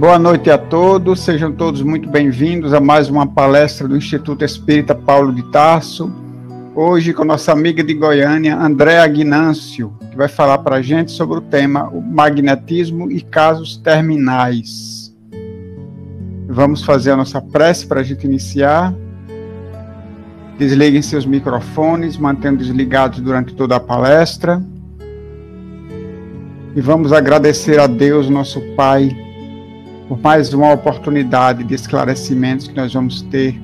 Boa noite a todos, sejam todos muito bem-vindos a mais uma palestra do Instituto Espírita Paulo de Tarso. Hoje com nossa amiga de Goiânia, Andréa Guinâncio, que vai falar para a gente sobre o tema o magnetismo e casos terminais. Vamos fazer a nossa prece para a gente iniciar. Desliguem seus microfones, mantendo desligados durante toda a palestra. E vamos agradecer a Deus, nosso Pai, por mais uma oportunidade de esclarecimentos que nós vamos ter.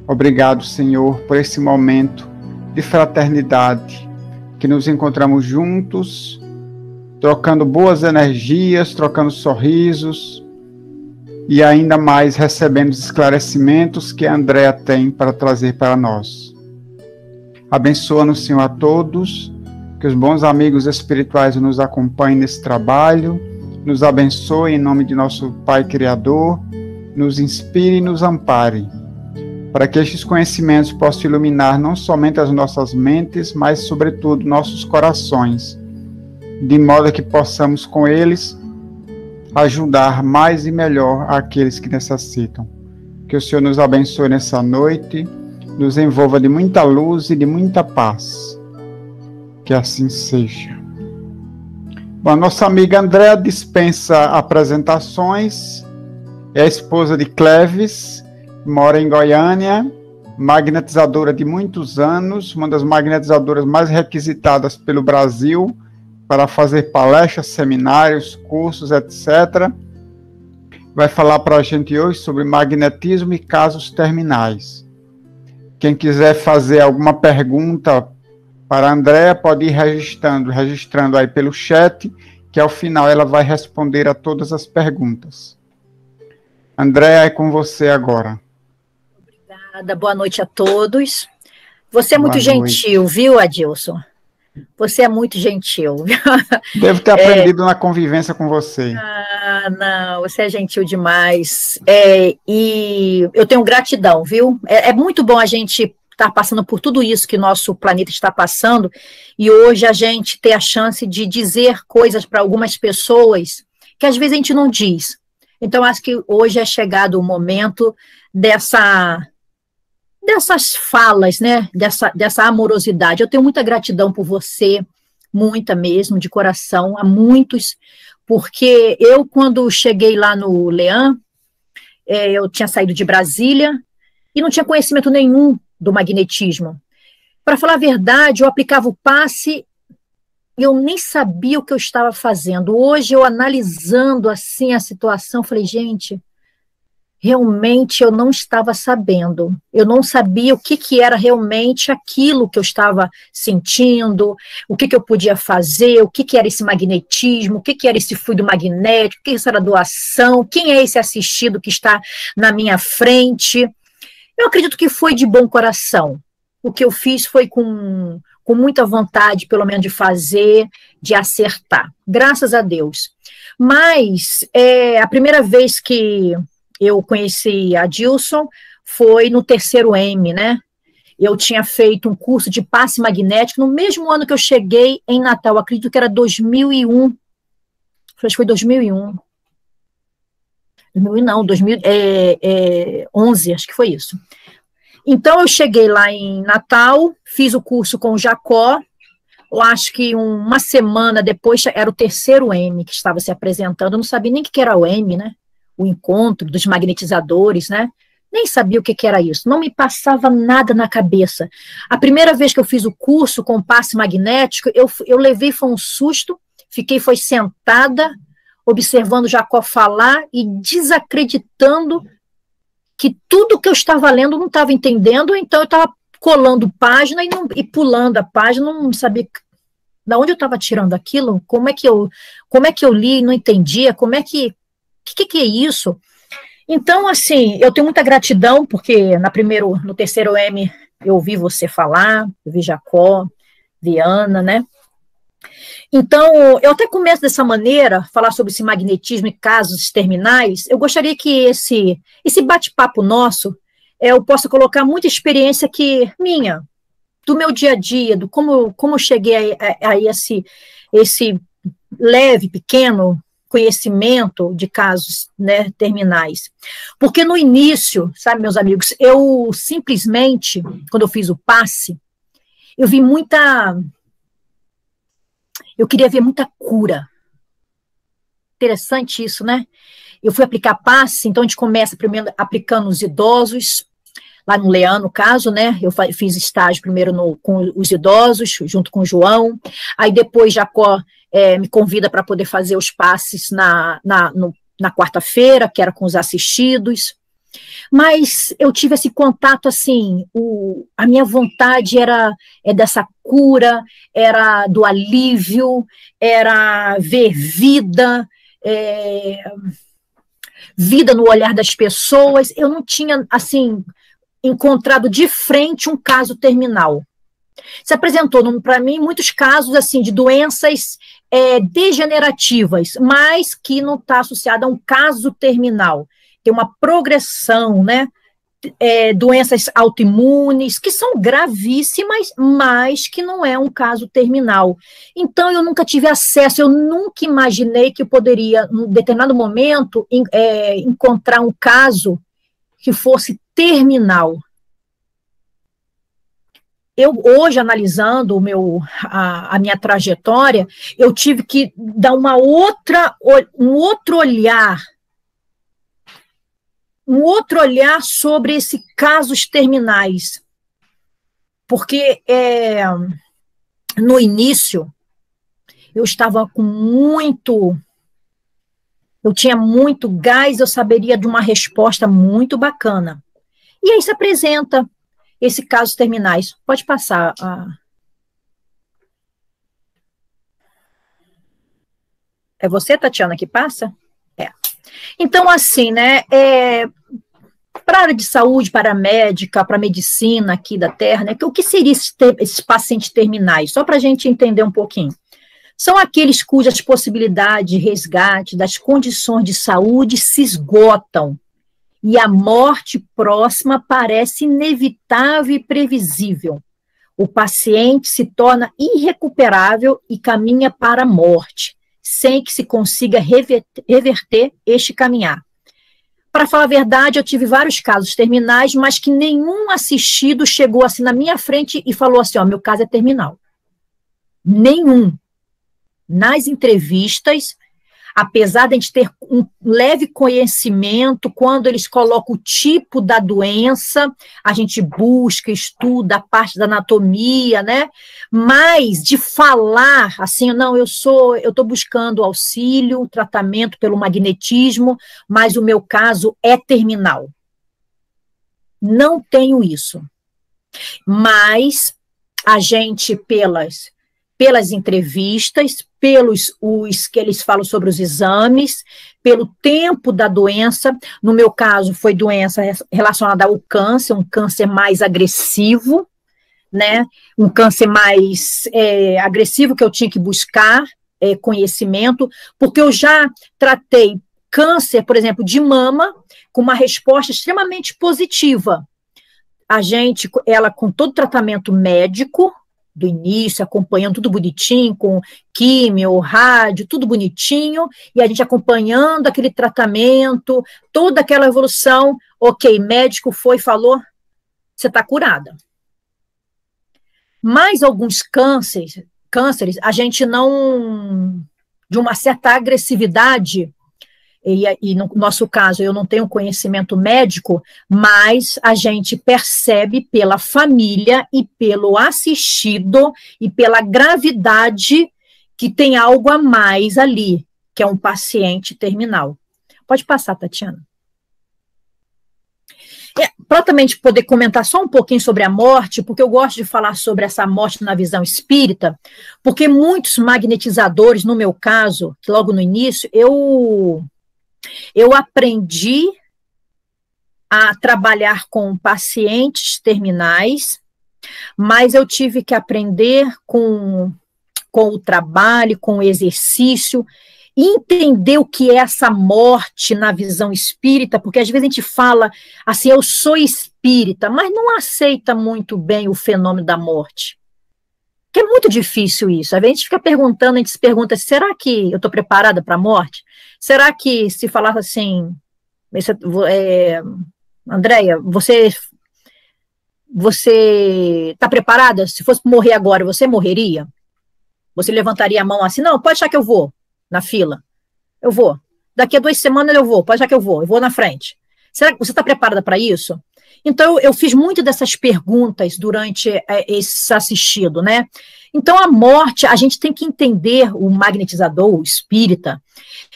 Obrigado, Senhor, por esse momento de fraternidade, que nos encontramos juntos, trocando boas energias, trocando sorrisos e ainda mais recebendo os esclarecimentos que a Andréa tem para trazer para nós. Abençoa-nos, Senhor, a todos, que os bons amigos espirituais nos acompanhem nesse trabalho, nos abençoe em nome de nosso Pai Criador, nos inspire e nos ampare, para que estes conhecimentos possam iluminar não somente as nossas mentes, mas, sobretudo, nossos corações, de modo que possamos, com eles, ajudar mais e melhor aqueles que necessitam. Que o Senhor nos abençoe nessa noite, nos envolva de muita luz e de muita paz. Que assim seja. Bom, nossa amiga Andréa dispensa apresentações, é a esposa de Cleves, mora em Goiânia, magnetizadora de muitos anos, uma das magnetizadoras mais requisitadas pelo Brasil para fazer palestras, seminários, cursos, etc. Vai falar para a gente hoje sobre magnetismo e casos terminais. Quem quiser fazer alguma pergunta para a Andréa, pode ir registrando aí pelo chat, que ao final ela vai responder a todas as perguntas. Andréa, é com você agora. Obrigada, boa noite a todos. Você é muito gentil, viu, Adilson? Você é muito gentil. Devo ter aprendido na convivência com você. Ah, não, você é gentil demais. E eu tenho gratidão, viu? É muito bom a gente estar passando por tudo isso que nosso planeta está passando, e hoje a gente ter a chance de dizer coisas para algumas pessoas que às vezes a gente não diz. Então, acho que hoje é chegado o momento dessas falas, né? Dessa amorosidade. Eu tenho muita gratidão por você, muita mesmo, de coração, a muitos, porque eu, quando cheguei lá no Leão, eu tinha saído de Brasília e não tinha conhecimento nenhum do magnetismo. Para falar a verdade, eu aplicava o passe e eu nem sabia o que eu estava fazendo. Hoje, eu analisando assim a situação, falei, gente, realmente eu não estava sabendo. Eu não sabia o que era realmente aquilo que eu estava sentindo, o que eu podia fazer, o que era esse magnetismo, o que era esse fluido magnético, o que era doação, quem é esse assistido que está na minha frente. Eu acredito que foi de bom coração. O que eu fiz foi com muita vontade, pelo menos, de fazer, de acertar. Graças a Deus. Mas a primeira vez que eu conheci a Adilson foi no 3º M, né? Eu tinha feito um curso de passe magnético no mesmo ano que eu cheguei em Natal. Acredito que era 2001. Acho que foi 2001. 2011, acho que foi isso. Então, eu cheguei lá em Natal, fiz o curso com o Jacó, eu acho que uma semana depois era o 3º M que estava se apresentando, eu não sabia nem o que era o M, né? O encontro dos magnetizadores, né? Nem sabia o que era isso, não me passava nada na cabeça. A primeira vez que eu fiz o curso com passe magnético, eu levei, foi um susto, foi sentada, observando Jacó falar e desacreditando que tudo que eu estava lendo eu não estava entendendo, então eu estava colando página e pulando a página, não sabia de onde eu estava tirando aquilo, como é que eu li e não entendia, que é isso? Então, assim, eu tenho muita gratidão, porque no 3º M eu ouvi você falar, eu vi Jacó, vi Ana, né? Então, eu até começo dessa maneira, falar sobre esse magnetismo e casos terminais. Eu gostaria que esse bate-papo nosso, eu possa colocar muita experiência minha, do meu dia a dia, do como eu cheguei a esse leve, pequeno conhecimento de casos, né, terminais. Porque no início, sabe, meus amigos, eu simplesmente, quando eu fiz o passe, eu queria ver muita cura. Interessante isso, né? Eu fui aplicar passe, então a gente começa primeiro aplicando os idosos, lá no Leão, no caso, né? Eu fiz estágio primeiro com os idosos, junto com o João. Aí depois Jacó me convida para poder fazer os passes na quarta-feira, que era com os assistidos. Mas eu tive esse contato, assim, a minha vontade era dessa cura, era do alívio, era ver vida, vida no olhar das pessoas. Eu não tinha, assim, encontrado de frente um caso terminal. Se apresentou para mim muitos casos assim de doenças degenerativas, mas que não está associada a um caso terminal. Tem uma progressão, né? Doenças autoimunes, que são gravíssimas, mas que não é um caso terminal. Então, eu nunca tive acesso, eu nunca imaginei que eu poderia, em determinado momento, encontrar um caso que fosse terminal. Eu, hoje, analisando a minha trajetória, eu tive que dar um outro olhar sobre esses casos terminais. Porque no início, eu estava eu tinha muito gás, eu saberia de uma resposta muito bacana. E aí se apresenta esses casos terminais. Pode passar. É você, Tatiana, que passa? Então, assim, né, para a área de saúde, para a médica, para a medicina aqui da Terra, né, o que seria esses pacientes terminais? Só para a gente entender um pouquinho. São aqueles cujas possibilidades de resgate das condições de saúde se esgotam e a morte próxima parece inevitável e previsível. O paciente se torna irrecuperável e caminha para a morte, sem que se consiga reverter este caminhar. Para falar a verdade, eu tive vários casos terminais, mas que nenhum assistido chegou assim na minha frente e falou assim, ó, meu caso é terminal. Nenhum. Nas entrevistas, apesar de a gente ter um leve conhecimento, quando eles colocam o tipo da doença, a gente busca, estuda a parte da anatomia, né? Mas de falar assim, não, eu estou buscando auxílio, tratamento pelo magnetismo, mas o meu caso é terminal. Não tenho isso. Mas a gente, pelas entrevistas, os que eles falam sobre os exames, pelo tempo da doença, no meu caso foi doença relacionada ao câncer, um câncer mais agressivo, né? Um câncer mais agressivo que eu tinha que buscar conhecimento, porque eu já tratei câncer, por exemplo, de mama, com uma resposta extremamente positiva. Ela com todo o tratamento médico, do início, acompanhando tudo bonitinho, com químio, rádio, tudo bonitinho, e a gente acompanhando aquele tratamento, toda aquela evolução, ok, médico foi e falou, você está curada. Mas alguns cânceres, a gente não, de uma certa agressividade, e no nosso caso eu não tenho conhecimento médico, mas a gente percebe pela família e pelo assistido e pela gravidade que tem algo a mais ali, que é um paciente terminal. Pode passar, Tatiana. Para também poder comentar só um pouquinho sobre a morte, porque eu gosto de falar sobre essa morte na visão espírita, porque muitos magnetizadores, no meu caso, logo no início, eu aprendi a trabalhar com pacientes terminais, mas eu tive que aprender com o trabalho, com o exercício, entender o que é essa morte na visão espírita, porque às vezes a gente fala assim, eu sou espírita, mas não aceita muito bem o fenômeno da morte. Que é muito difícil isso. A gente fica perguntando, a gente se pergunta, será que eu estou preparada para a morte? Será que se falasse assim, Andréia, você está preparada? Se fosse morrer agora, você morreria? Você levantaria a mão assim, não, pode achar que eu vou na fila. Eu vou. Daqui a 2 semanas eu vou, pode achar que eu vou na frente. Será que você está preparada para isso? Então, eu fiz muito dessas perguntas durante esse assistido, né? Então, a morte, a gente tem que entender, o magnetizador, o espírita,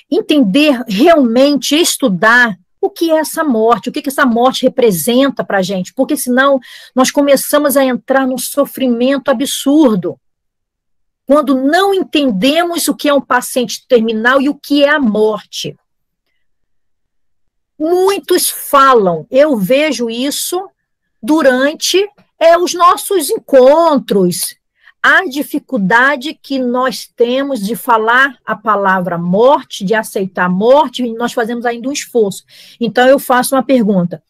entender realmente, estudar o que é essa morte, o que essa morte representa para a gente, porque senão nós começamos a entrar num sofrimento absurdo, quando não entendemos o que é um paciente terminal e o que é a morte. Muitos falam, eu vejo isso durante os nossos encontros, a dificuldade que nós temos de falar a palavra morte, de aceitar a morte, e nós fazemos ainda um esforço. Então, eu faço uma pergunta.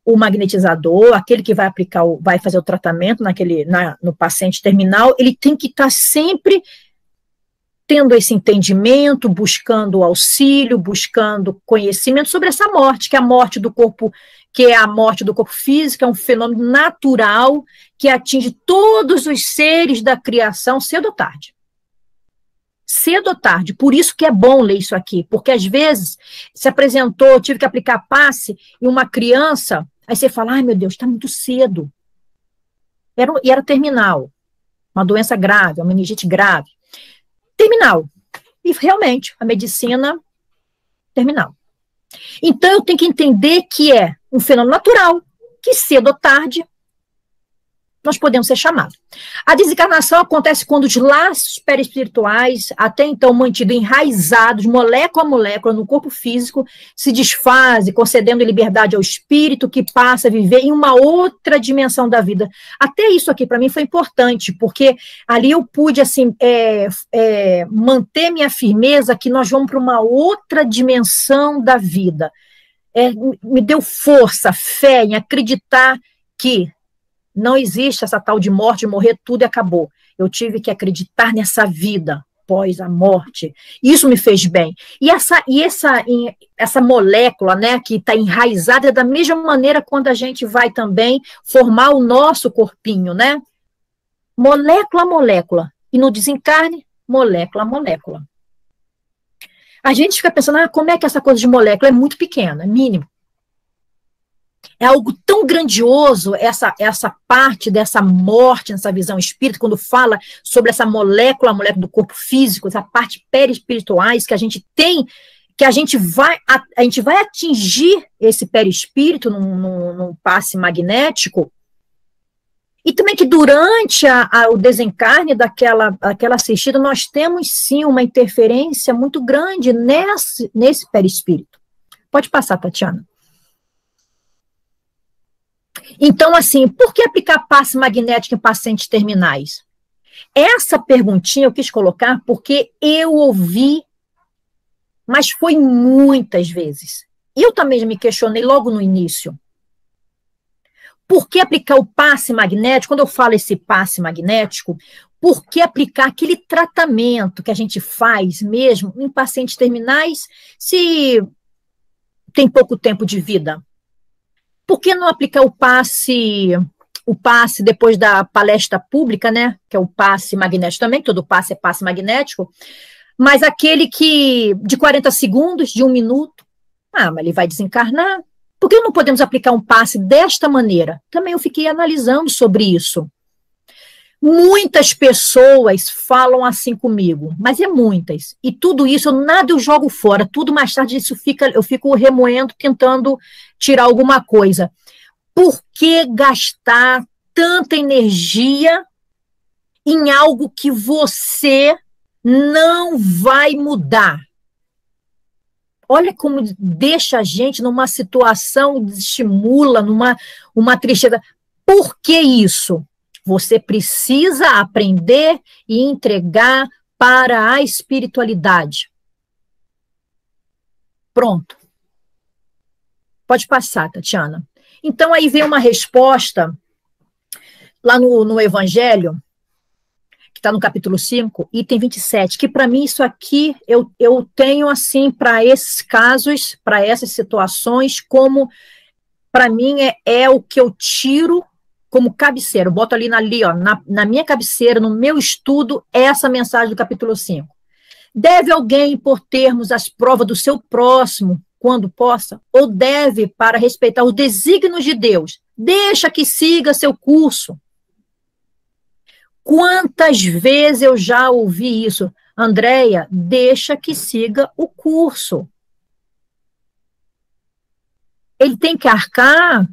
O magnetizador, aquele que vai fazer o tratamento no paciente terminal, ele tem que estar sempre tendo esse entendimento, buscando auxílio, buscando conhecimento sobre essa morte, que é a morte do corpo, que é a morte do corpo físico, é um fenômeno natural que atinge todos os seres da criação cedo ou tarde. Cedo ou tarde. Por isso que é bom ler isso aqui, porque às vezes se apresentou, tive que aplicar passe em uma criança, aí você fala, ai meu Deus, está muito cedo. E era terminal, uma doença grave, uma meningite grave. Terminal. E realmente, a medicina terminal. Então, eu tenho que entender que é um fenômeno natural, que cedo ou tarde nós podemos ser chamados. A desencarnação acontece quando os laços perispirituais, até então mantidos enraizados, molécula a molécula, no corpo físico, se desfazem, concedendo liberdade ao espírito que passa a viver em uma outra dimensão da vida. Até isso aqui, para mim, foi importante, porque ali eu pude, assim, manter minha firmeza que nós vamos para uma outra dimensão da vida. Me deu força, fé em acreditar que não existe essa tal de morte, morrer tudo e acabou. Eu tive que acreditar nessa vida após a morte. Isso me fez bem. E essa molécula, né, que está enraizada, é da mesma maneira quando a gente vai também formar o nosso corpinho, né? Molécula a molécula. E no desencarne, molécula a molécula. A gente fica pensando, como é que essa coisa de molécula é muito pequena, é mínimo. É algo tão grandioso, essa parte dessa morte, essa visão espírita, quando fala sobre essa molécula, a molécula do corpo físico, essa parte perispirituais que a gente tem, que a gente vai atingir esse perispírito num passe magnético, e também que durante o desencarne daquela assistida, nós temos sim uma interferência muito grande nesse perispírito. Pode passar, Tatiana. Então, assim, por que aplicar passe magnético em pacientes terminais? Essa perguntinha eu quis colocar porque eu ouvi, mas foi muitas vezes. Eu também me questionei logo no início. Por que aplicar o passe magnético? Quando eu falo esse passe magnético, por que aplicar aquele tratamento que a gente faz mesmo em pacientes terminais se tem pouco tempo de vida? Por que não aplicar o passe depois da palestra pública, né? Que é o passe magnético também, todo passe é passe magnético, mas aquele que de 40 segundos, de 1 minuto, mas ele vai desencarnar. Por que não podemos aplicar um passe desta maneira? Também eu fiquei analisando sobre isso. Muitas pessoas falam assim comigo, mas é muitas. E tudo isso, nada eu jogo fora, tudo mais tarde eu fico remoendo, tentando tirar alguma coisa. Por que gastar tanta energia em algo que você não vai mudar? Olha como deixa a gente numa situação, estimula, uma tristeza. Por que isso? Você precisa aprender e entregar para a espiritualidade. Pronto. Pode passar, Tatiana. Então, aí vem uma resposta lá no Evangelho, que está no capítulo 5, item 27, que para mim isso aqui eu tenho assim para esses casos, para essas situações, como para mim é o que eu tiro como cabeceira. Eu boto ali, ó, na minha cabeceira, no meu estudo, essa mensagem do capítulo 5. Deve alguém impor termos às provas do seu próximo, quando possa, ou deve, para respeitar os desígnios de Deus, deixa que siga seu curso. Quantas vezes eu já ouvi isso? Andréia, deixa que siga o curso. Ele tem que arcar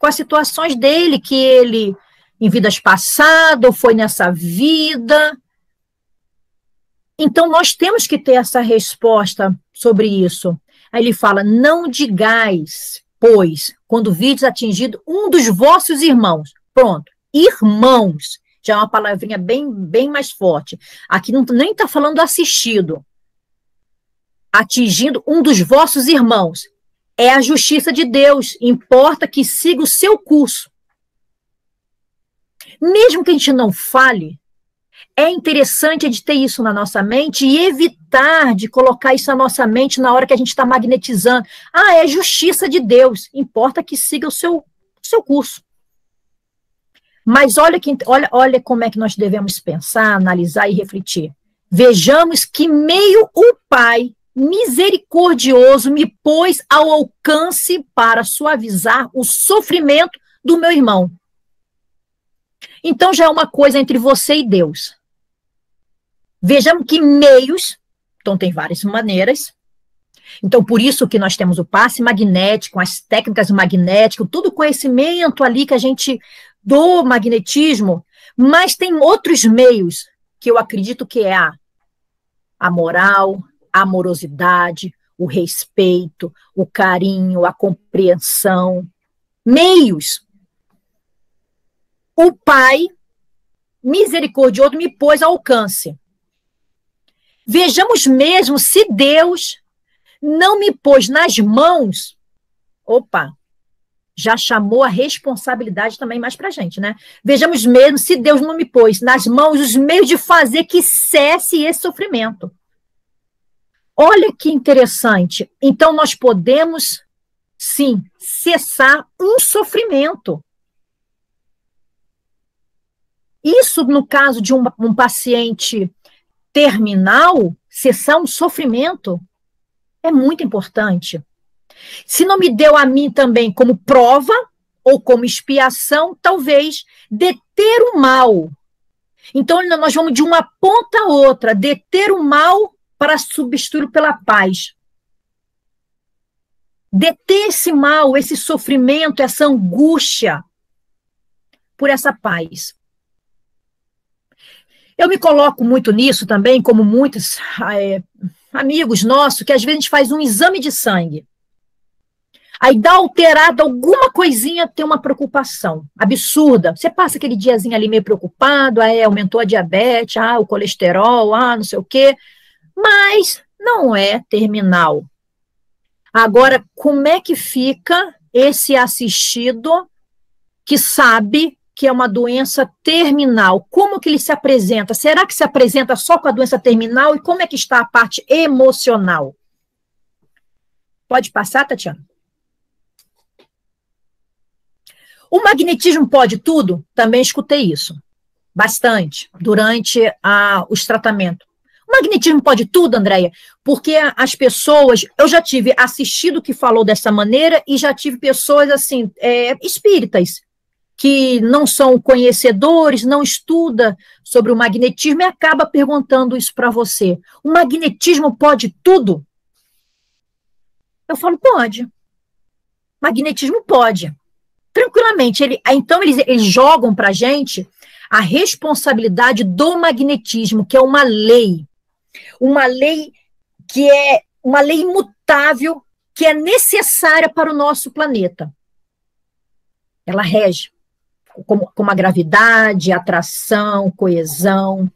com as situações dele, que ele, em vidas passadas, ou foi nessa vida. Então, nós temos que ter essa resposta sobre isso. Aí ele fala, não digais, pois, quando vides atingido um dos vossos irmãos. Pronto, irmãos, já é uma palavrinha bem mais forte. Aqui não, nem está falando assistido. Atingindo um dos vossos irmãos. É a justiça de Deus, importa que siga o seu curso. Mesmo que a gente não fale, é interessante a gente ter isso na nossa mente e evitar de colocar isso na nossa mente na hora que a gente está magnetizando. Ah, é justiça de Deus, importa que siga o seu curso. Mas olha como é que nós devemos pensar, analisar e refletir. Vejamos que meio o Pai misericordioso me pôs ao alcance para suavizar o sofrimento do meu irmão. Então já é uma coisa entre você e Deus. Vejamos que meios, então tem várias maneiras, então por isso que nós temos o passe magnético, as técnicas magnéticas, todo o conhecimento ali que a gente, do magnetismo, mas tem outros meios que eu acredito que é a moral, a amorosidade, o respeito, o carinho, a compreensão, meios. O Pai misericordioso me pôs ao alcance. Vejamos mesmo se Deus não me pôs nas mãos, já chamou a responsabilidade também mais para a gente, né? Vejamos mesmo se Deus não me pôs nas mãos os meios de fazer que cesse esse sofrimento. Olha que interessante. Então, nós podemos, sim, cessar um sofrimento. Isso, no caso de um paciente terminal, cessar um sofrimento é muito importante. Se não me deu a mim também como prova ou como expiação, talvez deter o mal. Então, nós vamos de uma ponta a outra, deter o mal para substituí-lo pela paz. Deter esse mal, esse sofrimento, essa angústia, por essa paz. Eu me coloco muito nisso também, como muitos amigos nossos, que às vezes a gente faz um exame de sangue. Aí dá alterado alguma coisinha, tem uma preocupação absurda. Você passa aquele diazinho ali meio preocupado, aumentou a diabetes, o colesterol, não sei o quê. Mas não é terminal. Agora, como é que fica esse assistido que sabe que é uma doença terminal? Como que ele se apresenta? Será que se apresenta só com a doença terminal? E como é que está a parte emocional? Pode passar, Tatiana? O magnetismo pode tudo? Também escutei isso. Bastante. Durante os tratamentos. O magnetismo pode tudo, Andréia? Porque as pessoas... Eu já tive assistido que falou dessa maneira e já tive pessoas, assim, espíritas, que não são conhecedores, não estudam sobre o magnetismo e acaba perguntando isso para você. O magnetismo pode tudo? Eu falo, pode. Magnetismo pode. Tranquilamente. Então, eles jogam para a gente a responsabilidade do magnetismo, que é uma lei. Uma lei que é uma lei imutável, que é necessária para o nosso planeta. Ela rege como a gravidade, atração, coesão.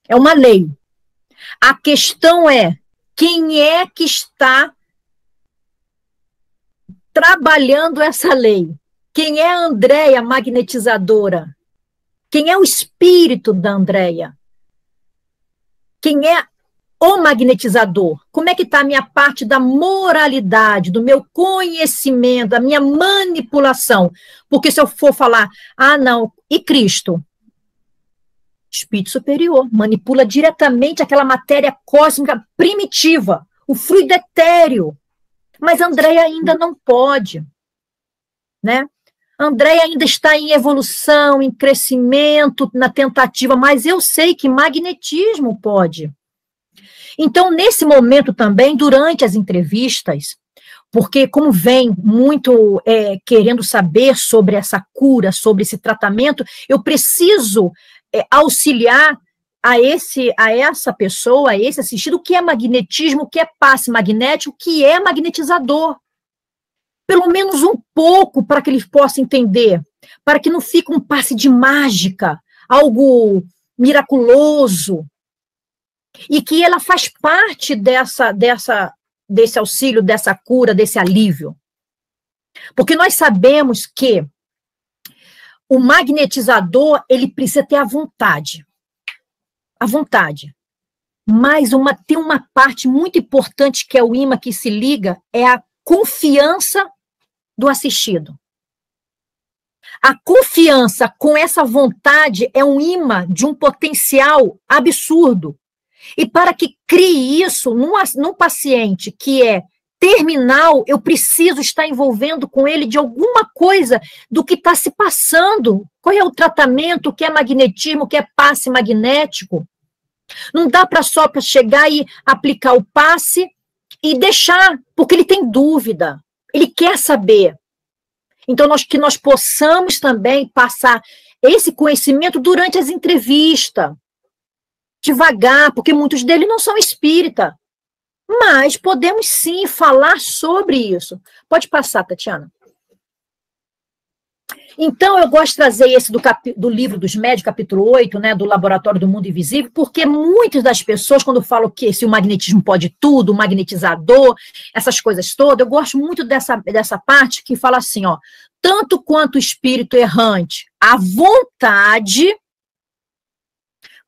É uma lei. A questão é, quem é que está trabalhando essa lei? Quem é a Andréia magnetizadora? Quem é o espírito da Andréia? Quem é o magnetizador? Como é que está a minha parte da moralidade, do meu conhecimento, da minha manipulação? Porque se eu for falar, não, e Cristo? Espírito superior, manipula diretamente aquela matéria cósmica primitiva, o fluido etéreo. Mas Andréia ainda não pode, né? Andréia ainda está em evolução, em crescimento, na tentativa, mas eu sei que magnetismo pode. Então, nesse momento também, durante as entrevistas, porque como vem muito querendo saber sobre essa cura, sobre esse tratamento, eu preciso auxiliar a essa pessoa, a esse assistido, o que é magnetismo, o que é passe magnético, o que é magnetizador. Pelo menos um pouco para que ele possa entender, para que não fique um passe de mágica, algo miraculoso, e que ela faz parte desse auxílio, dessa cura, desse alívio. Porque nós sabemos que o magnetizador, ele precisa ter a vontade. A vontade. Mas tem uma parte muito importante que é o imã que se liga, é a confiança do assistido. A confiança com essa vontade é um imã de um potencial absurdo. E para que crie isso num paciente que é terminal, eu preciso estar envolvendo com ele de alguma coisa do que está se passando. Qual é o tratamento, o que é magnetismo, o que é passe magnético? Não dá para só para chegar e aplicar o passe e deixar, porque ele tem dúvida, ele quer saber. Então, que nós possamos também passar esse conhecimento durante as entrevistas, devagar, porque muitos deles não são espírita, mas podemos sim falar sobre isso. Pode passar, Tatiana. Então, eu gosto de trazer esse do livro dos médios, capítulo 8, né, do Laboratório do Mundo Invisível, porque muitas das pessoas, quando falam que se o magnetismo pode tudo, o magnetizador, essas coisas todas, eu gosto muito dessa parte que fala assim, ó, tanto quanto o espírito errante, a vontade,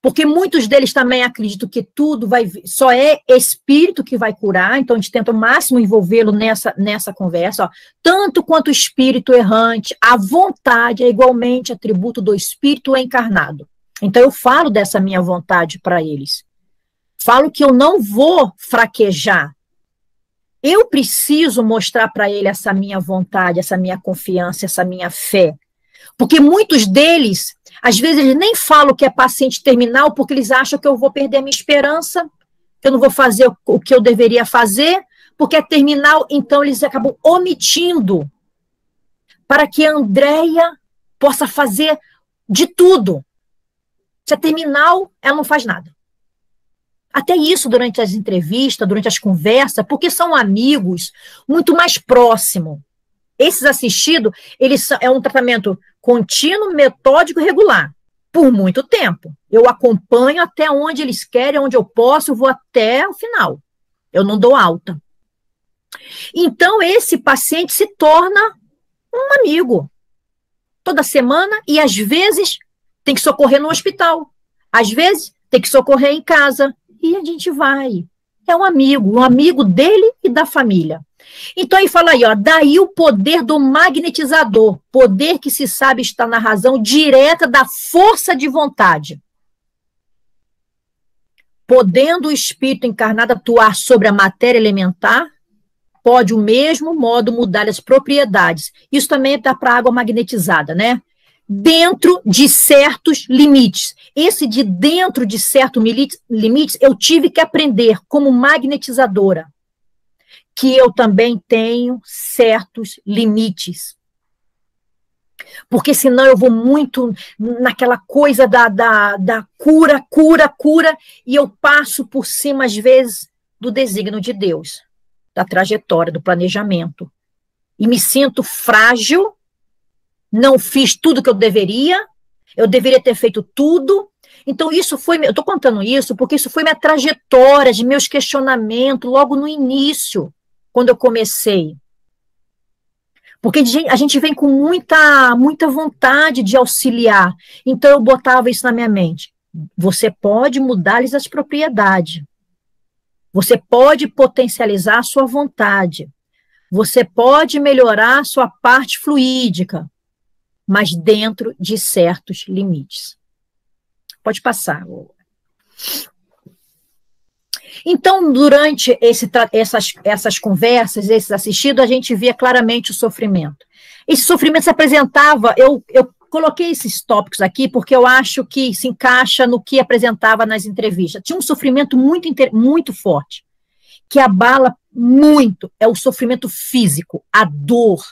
porque muitos deles também acreditam que tudo só é espírito que vai curar, então a gente tenta ao máximo envolvê-lo nessa conversa. Ó. Tanto quanto o espírito errante, a vontade é igualmente atributo do espírito encarnado. Então eu falo dessa minha vontade para eles. Falo que eu não vou fraquejar. Eu preciso mostrar para ele essa minha vontade, essa minha confiança, essa minha fé. Porque muitos deles, às vezes, eles nem falam que é paciente terminal porque eles acham que eu vou perder a minha esperança, que eu não vou fazer o que eu deveria fazer, porque é terminal, então eles acabam omitindo para que a Andréia possa fazer de tudo. Se é terminal, ela não faz nada. Até isso durante as entrevistas, durante as conversas, porque são amigos muito mais próximos. Esses assistidos, é um tratamento contínuo, metódico e regular, por muito tempo. Eu acompanho até onde eles querem, onde eu posso, eu vou até o final. Eu não dou alta. Então, esse paciente se torna um amigo. Toda semana, e às vezes tem que socorrer no hospital. Às vezes tem que socorrer em casa. E a gente vai. É um amigo dele e da família. Então, aí fala aí, ó, daí o poder do magnetizador, poder que se sabe está na razão direta da força de vontade. Podendo o espírito encarnado atuar sobre a matéria elementar, pode o mesmo modo mudar as propriedades. Isso também está para a água magnetizada, né? Dentro de certos limites. Esse de dentro de certos limites, eu tive que aprender como magnetizadora, que eu também tenho certos limites. Porque senão eu vou muito naquela coisa da cura, e eu passo por cima, às vezes, do desígnio de Deus, da trajetória, do planejamento. E me sinto frágil, não fiz tudo que eu deveria ter feito tudo. Então, eu estou contando isso porque isso foi minha trajetória, de meus questionamentos, logo no início, quando eu comecei. Porque a gente vem com muita vontade de auxiliar. Então, eu botava isso na minha mente. Você pode mudar-lhes as propriedades. Você pode potencializar a sua vontade. Você pode melhorar a sua parte fluídica, mas dentro de certos limites. Pode passar. Então, durante essas conversas, esses assistidos, a gente via claramente o sofrimento. Esse sofrimento se apresentava, eu coloquei esses tópicos aqui porque eu acho que se encaixa no que apresentava nas entrevistas. Tinha um sofrimento muito forte, que abala muito, é o sofrimento físico, a dor.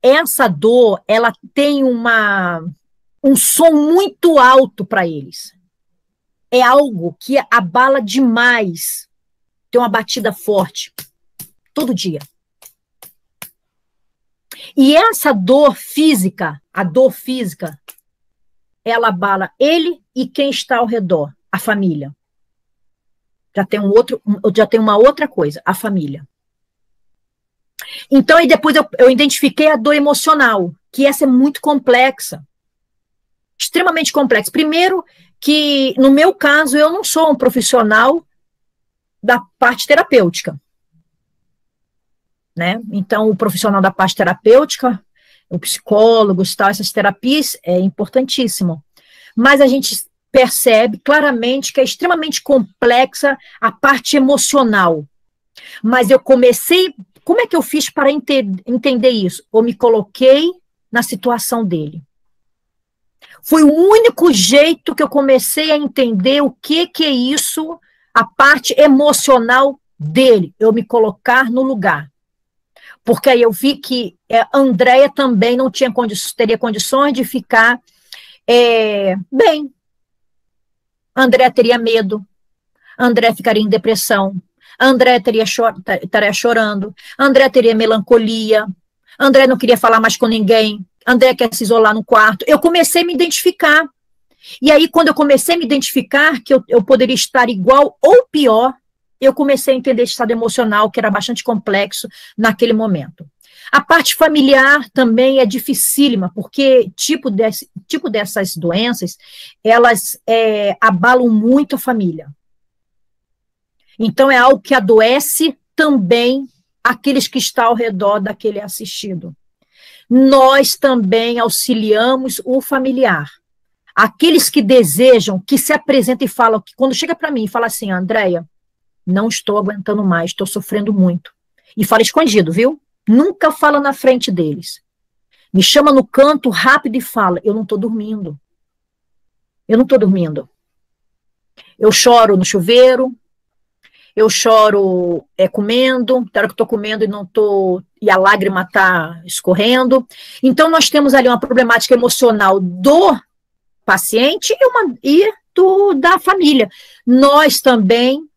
Essa dor, ela tem um som muito alto para eles. É algo que abala demais. Tem uma batida forte, todo dia. E essa dor física, a dor física, ela abala ele e quem está ao redor, a família. Já tem uma outra coisa, a família. Então, aí depois eu identifiquei a dor emocional, que essa é muito complexa. Extremamente complexa. Primeiro, que no meu caso, eu não sou um profissional da parte terapêutica. Né? Então, o profissional da parte terapêutica, o psicólogo, tal, essas terapias, é importantíssimo. Mas a gente percebe claramente que é extremamente complexa a parte emocional. Mas eu comecei... Como é que eu fiz para entender isso? Eu me coloquei na situação dele. Foi o único jeito que eu comecei a entender o que é isso, a parte emocional dele, eu me colocar no lugar. Porque aí eu vi que Andréia também não teria condições de ficar bem. Andréia teria medo, Andréia ficaria em depressão, Andréia estaria chorando, Andréia teria melancolia, Andréia não queria falar mais com ninguém, Andréia quer se isolar no quarto. Eu comecei a me identificar. E aí, quando eu comecei a me identificar que eu poderia estar igual ou pior, eu comecei a entender esse estado emocional, que era bastante complexo naquele momento. A parte familiar também é dificílima, porque tipo dessas doenças, elas abalam muito a família. Então, é algo que adoece também aqueles que estão ao redor daquele assistido. Nós também auxiliamos o familiar. Aqueles que desejam, que se apresentam e falam, que quando chega para mim e fala assim, Andréia, não estou aguentando mais, estou sofrendo muito. E fala escondido, viu? Nunca fala na frente deles. Me chama no canto rápido e fala, eu não estou dormindo. Eu não estou dormindo. Eu choro no chuveiro, eu choro comendo, na hora que estou comendo e não estou, e a lágrima está escorrendo. Então, nós temos ali uma problemática emocional do paciente e da família. Nós também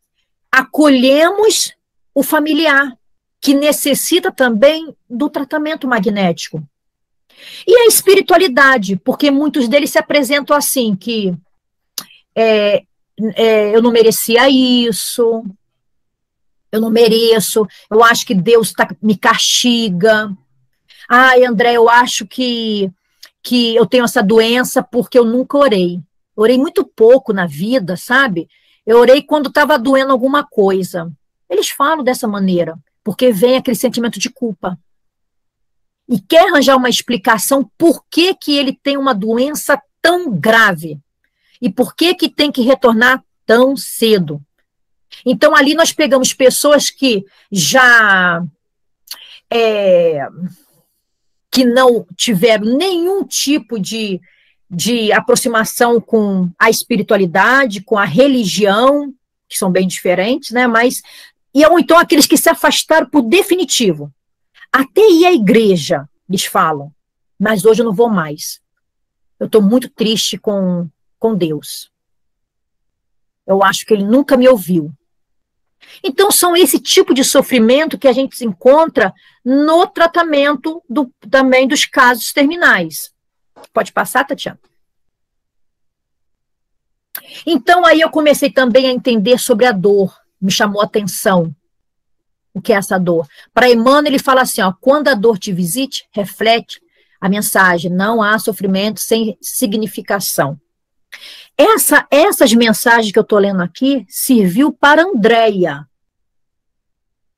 acolhemos o familiar, que necessita também do tratamento magnético. E a espiritualidade, porque muitos deles se apresentam assim, que eu não merecia isso, eu não mereço, eu acho que Deus me castiga. Ai, André, eu acho que eu tenho essa doença porque eu nunca orei. Orei muito pouco na vida, sabe? Eu orei quando estava doendo alguma coisa. Eles falam dessa maneira, porque vem aquele sentimento de culpa. E quer arranjar uma explicação por que ele tem uma doença tão grave. E por que tem que retornar tão cedo. Então, ali nós pegamos pessoas que já que não tiveram nenhum tipo de aproximação com a espiritualidade, com a religião, que são bem diferentes, né? Ou então aqueles que se afastaram por definitivo. Até ir à igreja, eles falam, mas hoje eu não vou mais. Eu estou muito triste com Deus. Eu acho que ele nunca me ouviu. Então, são esse tipo de sofrimento que a gente se encontra no tratamento também dos casos terminais. Pode passar, Tatiana? Então, aí eu comecei também a entender sobre a dor, me chamou a atenção. o que é essa dor. Para Emmanuel, ele fala assim, ó, quando a dor te visite, reflete a mensagem, não há sofrimento sem significação. Essas mensagens que eu estou lendo aqui serviu para Andréia.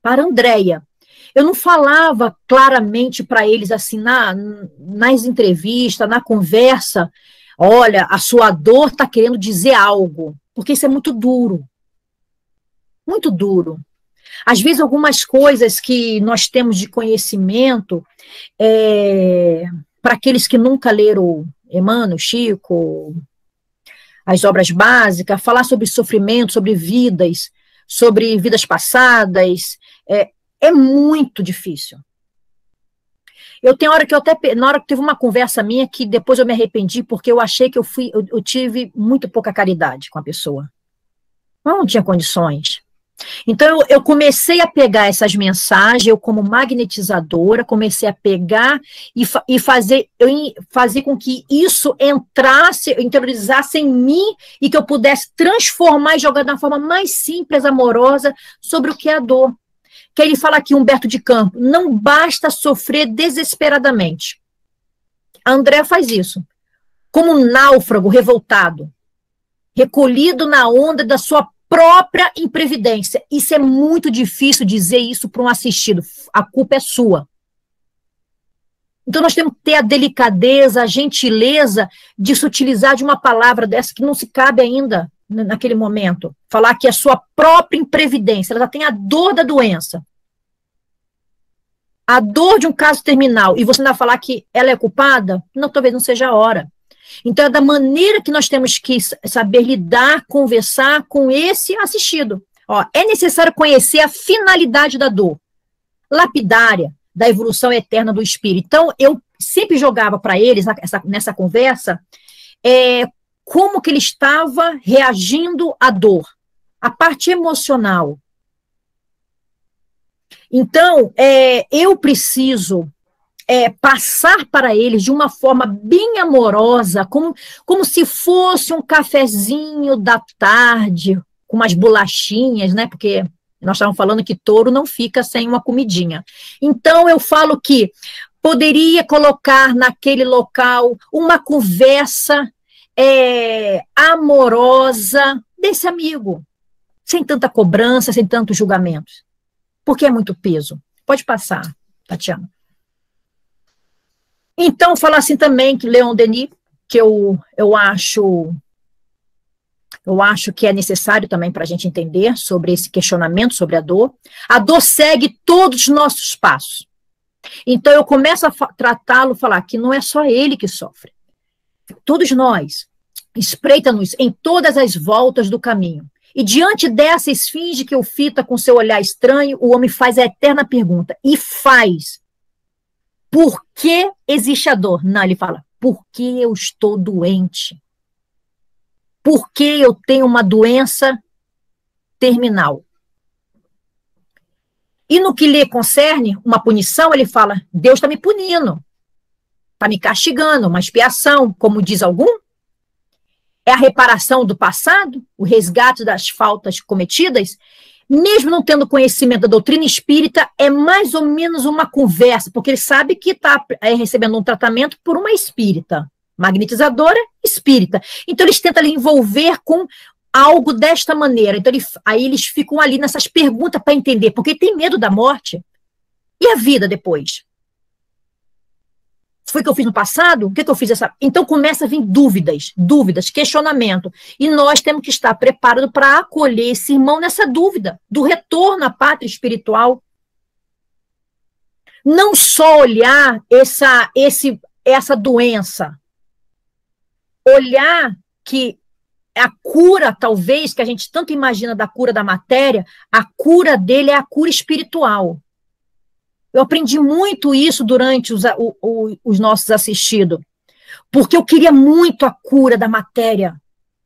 Para Andréia. Eu não falava claramente para eles assim, nas entrevistas, na conversa, olha, a sua dor está querendo dizer algo, porque isso é muito duro. Muito duro. Às vezes, algumas coisas que nós temos de conhecimento, para aqueles que nunca leram Emmanuel, Chico, as obras básicas, falar sobre sofrimento, sobre vidas passadas, é muito difícil. Na hora que teve uma conversa minha que depois eu me arrependi, porque eu achei que eu tive muito pouca caridade com a pessoa. Eu não tinha condições. Então, eu comecei a pegar essas mensagens, eu como magnetizadora, comecei a pegar e fazer com que isso interiorizasse em mim e que eu pudesse transformar e jogar de uma forma mais simples, amorosa, sobre o que é a dor. Que ele fala aqui, Humberto de Campos, não basta sofrer desesperadamente. A André faz isso, como um náufrago revoltado, recolhido na onda da sua própria imprevidência. Isso é muito difícil dizer isso para um assistido. A culpa é sua. Então nós temos que ter a delicadeza, a gentileza de se utilizar de uma palavra dessa que não se cabe ainda naquele momento. Falar que é a sua própria imprevidência, ela já tem a dor da doença. A dor de um caso terminal, e você ainda falar que ela é culpada? Não, talvez não seja a hora. Então, é da maneira que nós temos que saber lidar, conversar com esse assistido. Ó, é necessário conhecer a finalidade da dor lapidária, da evolução eterna do espírito. Então, eu sempre jogava para eles, nessa conversa, como que ele estava reagindo à dor, a parte emocional. Então, eu preciso passar para eles de uma forma bem amorosa, como se fosse um cafezinho da tarde, com umas bolachinhas, né? Porque nós estávamos falando que touro não fica sem uma comidinha. Então, eu falo que poderia colocar naquele local uma conversa amorosa desse amigo, sem tanta cobrança, sem tantos julgamentos, porque é muito peso. Pode passar, Tatiana. Então, falar assim também que Leon Denis, que eu acho que é necessário também para a gente entender sobre esse questionamento sobre a dor. A dor segue todos os nossos passos. Então, eu começo a tratá-lo, falar que não é só ele que sofre. Todos nós, espreita-nos em todas as voltas do caminho. E diante dessa esfinge que o fita com seu olhar estranho, o homem faz a eterna pergunta. E faz. Por que existe a dor? Não, ele fala, porque eu estou doente. Porque eu tenho uma doença terminal. E no que lhe concerne, uma punição, ele fala, Deus está me punindo, está me castigando, uma expiação, como diz algum. É a reparação do passado, o resgate das faltas cometidas. Mesmo não tendo conhecimento da doutrina espírita, é mais ou menos uma conversa, porque ele sabe que está recebendo um tratamento por uma espírita, magnetizadora espírita. Então, eles tentam lhe envolver com algo desta maneira. Então, aí eles ficam ali nessas perguntas para entender, porque tem medo da morte. E a vida depois? Foi o que eu fiz no passado? O que eu fiz essa? Então começa a vir dúvidas, questionamento. E nós temos que estar preparados para acolher esse irmão nessa dúvida, do retorno à pátria espiritual. Não só olhar essa doença, olhar que a cura, talvez, que a gente tanto imagina da cura da matéria, a cura dele é a cura espiritual. Eu aprendi muito isso durante os nossos assistidos, porque eu queria muito a cura da matéria.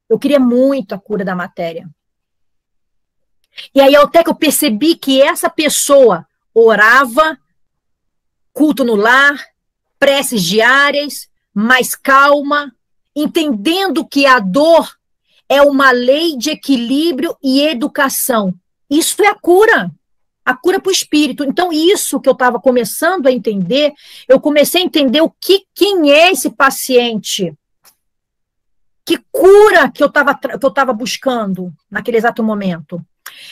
Eu queria muito a cura da matéria. E aí até que eu percebi que essa pessoa orava, culto no lar, preces diárias, mais calma, entendendo que a dor é uma lei de equilíbrio e educação. Isso é a cura. A cura para o espírito. Então, isso que eu estava começando a entender, eu comecei a entender quem é esse paciente. Que cura que eu estava buscando naquele exato momento.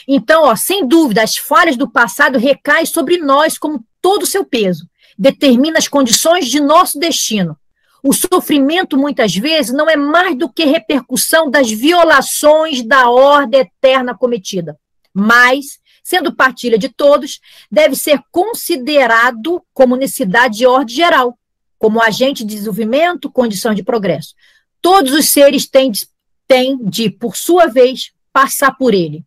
Então, ó, sem dúvida, as falhas do passado recaem sobre nós como todo o seu peso. Determina as condições de nosso destino. O sofrimento, muitas vezes, não é mais do que repercussão das violações da ordem eterna cometida. Mas, sendo partilha de todos, deve ser considerado como necessidade de ordem geral, como agente de desenvolvimento, condição de progresso. Todos os seres têm de, por sua vez, passar por ele.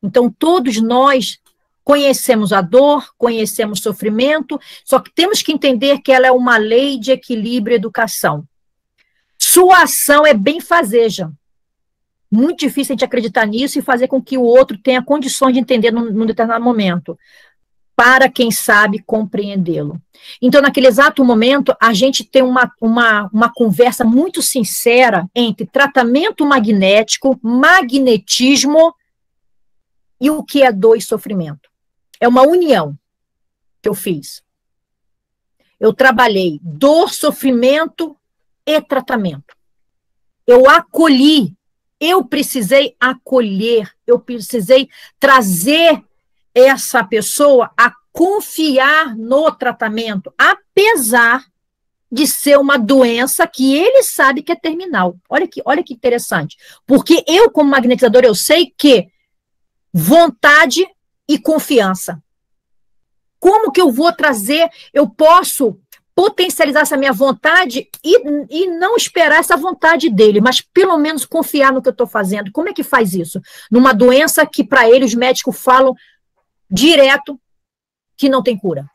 Então, todos nós conhecemos a dor, conhecemos o sofrimento, só que temos que entender que ela é uma lei de equilíbrio e educação. Sua ação é benfazeja. Muito difícil a gente acreditar nisso e fazer com que o outro tenha condições de entender num determinado momento, para quem sabe compreendê-lo. Então, naquele exato momento, a gente tem uma conversa muito sincera entre tratamento magnético, magnetismo e o que é dor e sofrimento. É uma união que eu fiz. Eu trabalhei dor, sofrimento e tratamento. Eu acolhi, eu precisei acolher, eu precisei trazer essa pessoa a confiar no tratamento, apesar de ser uma doença que ele sabe que é terminal. Olha que interessante. Porque eu, como magnetizador, eu sei que vontade e confiança. Como que eu vou trazer, eu posso potencializar essa minha vontade e não esperar essa vontade dele, mas pelo menos confiar no que eu estou fazendo. Como é que faz isso? Numa doença que para ele os médicos falam direto que não tem cura.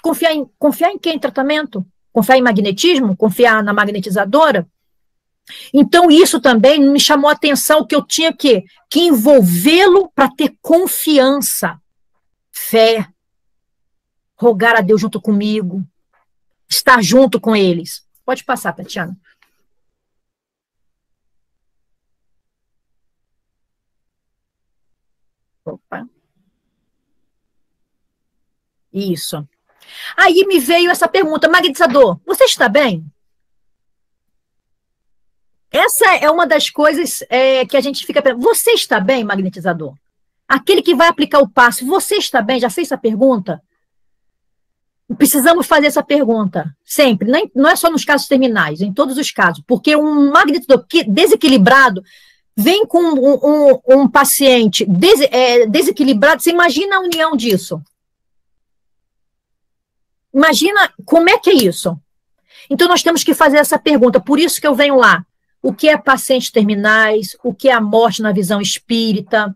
Confiar em quem? Tratamento? Confiar em magnetismo? Confiar na magnetizadora? Então, isso também me chamou a atenção que eu tinha que envolvê-lo para ter confiança, fé, rogar a Deus junto comigo, estar junto com eles. Pode passar, Tatiana. Opa. Isso. Aí me veio essa pergunta, magnetizador, você está bem? Essa é uma das coisas que a gente fica pensando. Você está bem, magnetizador? Aquele que vai aplicar o passe, você está bem? Já fez essa pergunta? Precisamos fazer essa pergunta, sempre. Não é só nos casos terminais, em todos os casos. Porque um magnetizador desequilibrado vem com um paciente desequilibrado, você imagina a união disso. Imagina como é que é isso. Então, nós temos que fazer essa pergunta. Por isso que eu venho lá. O que é pacientes terminais? O que é a morte na visão espírita?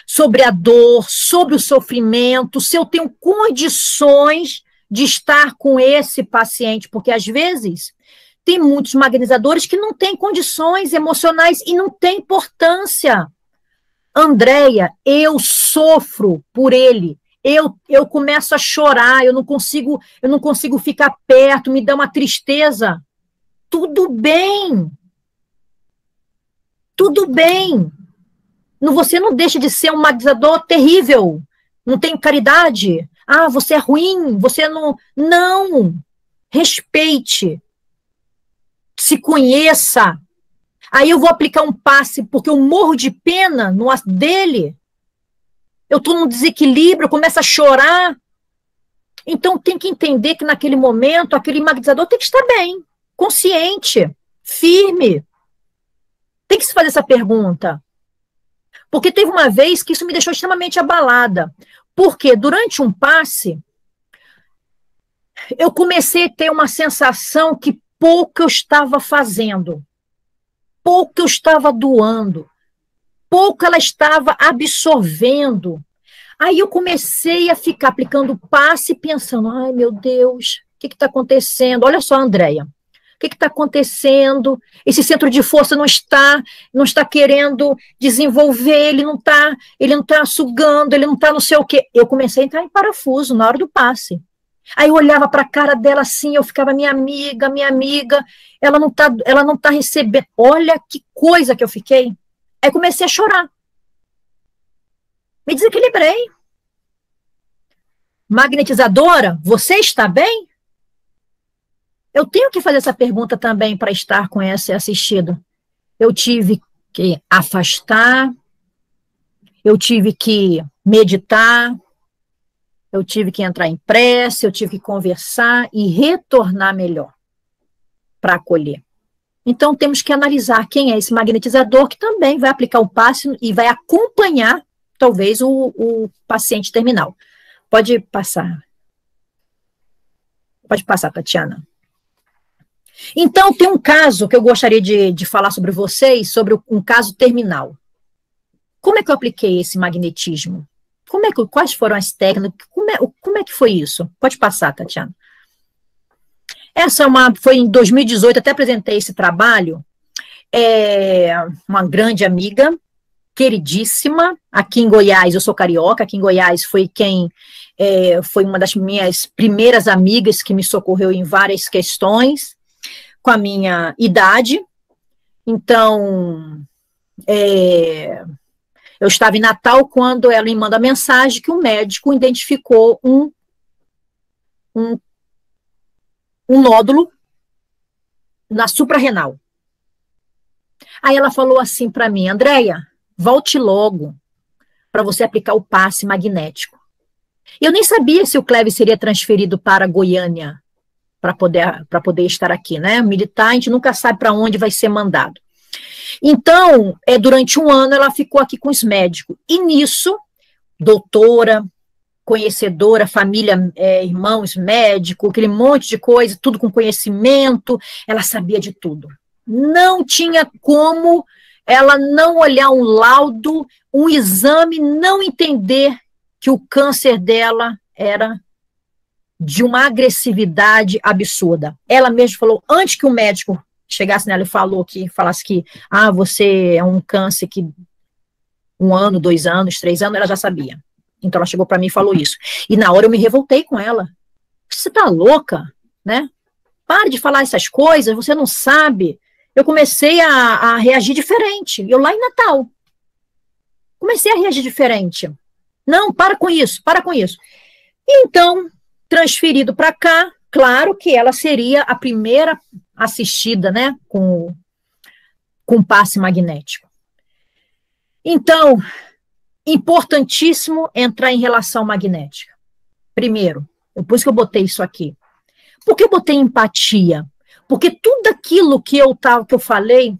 Sobre a dor, sobre o sofrimento, se eu tenho condições de estar com esse paciente, porque às vezes tem muitos magnetizadores que não têm condições emocionais e não tem importância. Andréia, eu sofro por ele. Eu começo a chorar, eu não consigo ficar perto, me dá uma tristeza. Tudo bem. Tudo bem. Você não deixa de ser um magnetizador terrível. Não tem caridade. Ah, você é ruim, você não... Não. Respeite. Se conheça. Aí eu vou aplicar um passe, porque eu morro de pena no dele. Eu estou num desequilíbrio, eu começo a chorar. Então tem que entender que naquele momento, aquele magnetizador tem que estar bem, consciente, firme. Tem que se fazer essa pergunta. Porque teve uma vez que isso me deixou extremamente abalada. Porque durante um passe, eu comecei a ter uma sensação que pouco eu estava fazendo, pouco eu estava doando, pouco ela estava absorvendo. Aí eu comecei a ficar aplicando o passe, pensando, ai meu Deus, o que está acontecendo? Olha só, Andréia, o que está acontecendo? Esse centro de força não está querendo desenvolver, ele não está sugando, ele não está não sei o quê. Eu comecei a entrar em parafuso na hora do passe. Aí eu olhava para a cara dela assim, eu ficava, minha amiga, ela não tá recebendo. Olha que coisa que eu fiquei. Aí comecei a chorar. Me desequilibrei. Magnetizadora, você está bem? Eu tenho que fazer essa pergunta também para estar com esse assistido. Eu tive que afastar, eu tive que meditar, eu tive que entrar em prece, eu tive que conversar e retornar melhor para acolher. Então, temos que analisar quem é esse magnetizador que também vai aplicar o passe e vai acompanhar, talvez, o paciente terminal. Pode passar. Pode passar, Tatiana. Então, tem um caso que eu gostaria de falar sobre vocês, sobre um caso terminal. Como é que eu apliquei esse magnetismo? Quais foram as técnicas? Como é que foi isso? Pode passar, Tatiana. Foi em 2018, até apresentei esse trabalho, uma grande amiga, queridíssima, aqui em Goiás, eu sou carioca, aqui em Goiás foi foi uma das minhas primeiras amigas que me socorreu em várias questões, com a minha idade. Então, eu estava em Natal quando ela me manda a mensagem que o médico identificou um nódulo na suprarrenal. Aí ela falou assim para mim: Andréia, volte logo para você aplicar o passe magnético. Eu nem sabia se o Cleves seria transferido para Goiânia para poder estar aqui, né? Militar, a gente nunca sabe para onde vai ser mandado. Então, durante um ano ela ficou aqui com os médicos. E nisso, doutora, conhecedora, família, irmãos, médico, aquele monte de coisa, tudo com conhecimento, ela sabia de tudo. Não tinha como ela não olhar um laudo, um exame, não entender que o câncer dela era de uma agressividade absurda. Ela mesma falou, antes que o médico chegasse nela e falasse que você é um câncer que 1 ano, 2 anos, 3 anos, ela já sabia. Então ela chegou para mim e falou isso. E na hora eu me revoltei com ela. Você tá louca, né? Pare de falar essas coisas, você não sabe. Eu comecei a reagir diferente. Eu lá em Natal. Comecei a reagir diferente. Não, para com isso, para com isso. Então, transferido para cá, claro que ela seria a primeira assistida, né, com passe magnético. Então, importantíssimo entrar em relação magnética. Primeiro, depois que eu botei isso aqui. Por que eu botei empatia? Porque tudo aquilo que eu falei,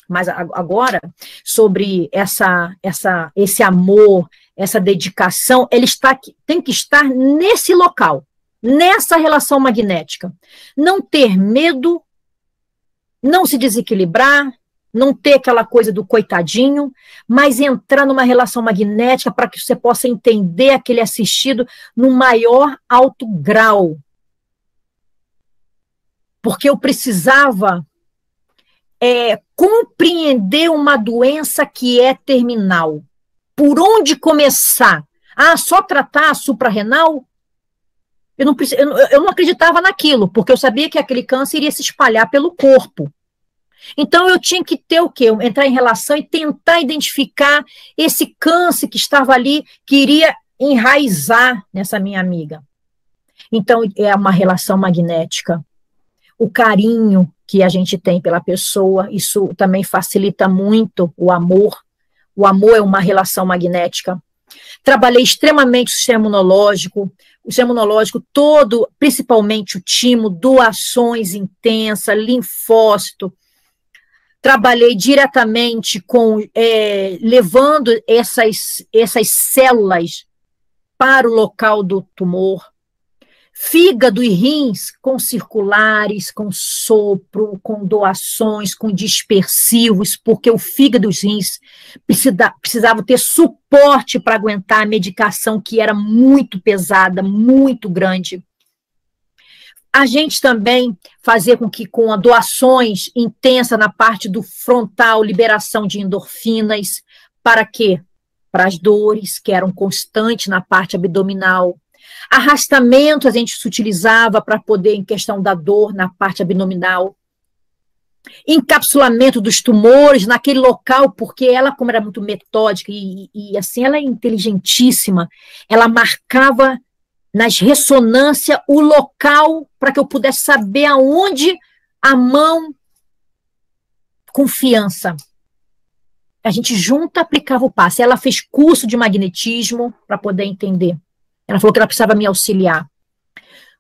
mas agora, sobre esse amor, essa dedicação, tem que estar nesse local, nessa relação magnética. Não ter medo, não se desequilibrar, não ter aquela coisa do coitadinho, mas entrar numa relação magnética para que você possa entender aquele assistido no maior alto grau. Porque eu precisava compreender uma doença que é terminal. Por onde começar? Só tratar a suprarrenal? Eu não acreditava naquilo, porque eu sabia que aquele câncer iria se espalhar pelo corpo. Então, eu tinha que ter o quê? Entrar em relação e tentar identificar esse câncer que estava ali, que iria enraizar nessa minha amiga. Então, é uma relação magnética. O carinho que a gente tem pela pessoa, isso também facilita muito o amor. O amor é uma relação magnética. Trabalhei extremamente o sistema imunológico todo, principalmente o timo, doações intensas, linfócito. Trabalhei diretamente levando essas células para o local do tumor. Fígado e rins com circulares, com sopro, com doações, com dispersivos, porque o fígado e os rins precisavam ter suporte para aguentar a medicação que era muito pesada, muito grande. A gente também fazia com doações intensas na parte do frontal, liberação de endorfinas, para quê? Para as dores que eram constantes na parte abdominal. Arrastamento a gente se utilizava para poder, em questão da dor, na parte abdominal. Encapsulamento dos tumores naquele local, porque ela, como era muito metódica e assim, ela é inteligentíssima, ela marcava nas ressonâncias, o local para que eu pudesse saber aonde a mão, confiança. A gente junto aplicava o passe. Ela fez curso de magnetismo para poder entender. Ela falou que ela precisava me auxiliar.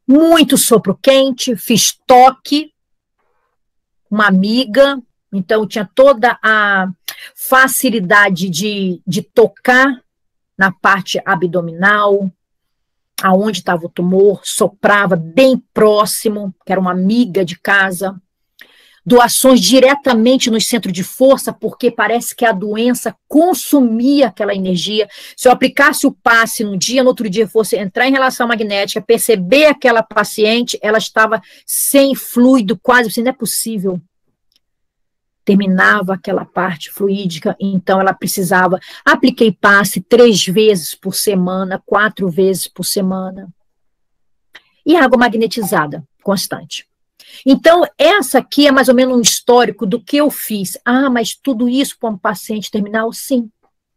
Muito sopro quente, fiz toque, uma amiga, então tinha toda a facilidade de tocar na parte abdominal, aonde estava o tumor, soprava bem próximo, que era uma amiga de casa. Doações diretamente no centro de força, porque parece que a doença consumia aquela energia. Se eu aplicasse o passe num dia, no outro dia fosse entrar em relação magnética, perceber aquela paciente, ela estava sem fluido, quase assim, não é possível. Terminava aquela parte fluídica, então ela precisava. Apliquei passe 3 vezes por semana, 4 vezes por semana. E água magnetizada, constante. Então, essa aqui é mais ou menos um histórico do que eu fiz. Ah, mas tudo isso para um paciente terminal? Sim.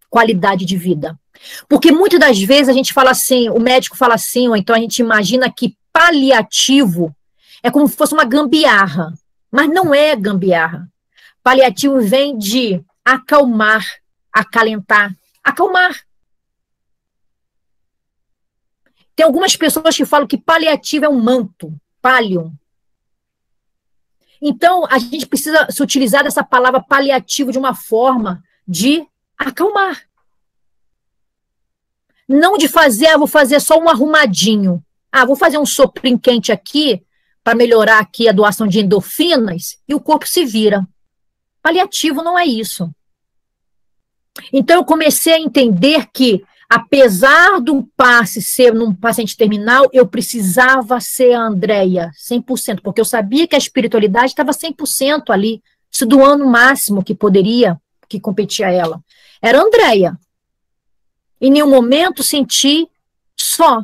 Qualidade de vida. Porque muitas das vezes a gente fala assim, o médico fala assim, ou então a gente imagina que paliativo é como se fosse uma gambiarra. Mas não é gambiarra. Paliativo vem de acalmar, acalentar, acalmar. Tem algumas pessoas que falam que paliativo é um manto, pallium. Então, a gente precisa se utilizar dessa palavra paliativo de uma forma de acalmar. Não de fazer, vou fazer só um arrumadinho. Vou fazer um soprinho quente aqui para melhorar aqui a doação de endorfinas e o corpo se vira. Paliativo não é isso. Então, eu comecei a entender que, apesar do passe ser num paciente terminal, eu precisava ser a Andréia, 100%, porque eu sabia que a espiritualidade estava 100% ali, se doando o máximo que poderia, que competia a ela. Era a Andréia. Em nenhum momento senti só.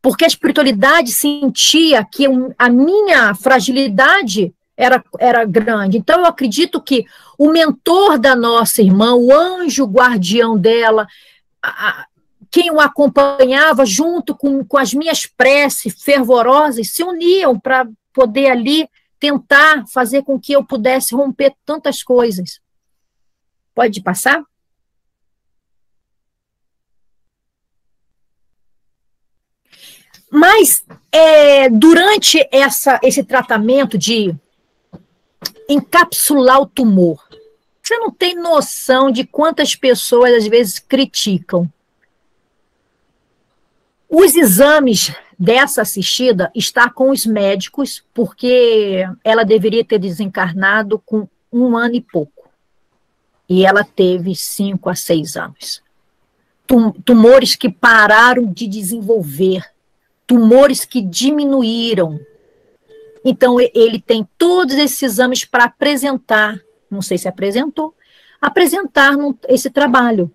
Porque a espiritualidade sentia que a minha fragilidade era grande. Então, eu acredito que o mentor da nossa irmã, o anjo guardião dela, quem o acompanhava junto com as minhas preces fervorosas, se uniam para poder ali tentar fazer com que eu pudesse romper tantas coisas. Pode passar? Mas, durante esse tratamento de encapsular o tumor, você não tem noção de quantas pessoas, às vezes, criticam. Os exames dessa assistida estão com os médicos, porque ela deveria ter desencarnado com 1 ano e pouco. E ela teve 5 a 6 anos. Tumores que pararam de desenvolver, tumores que diminuíram. Então, ele tem todos esses exames para apresentar, não sei se apresentou, apresentar esse trabalho.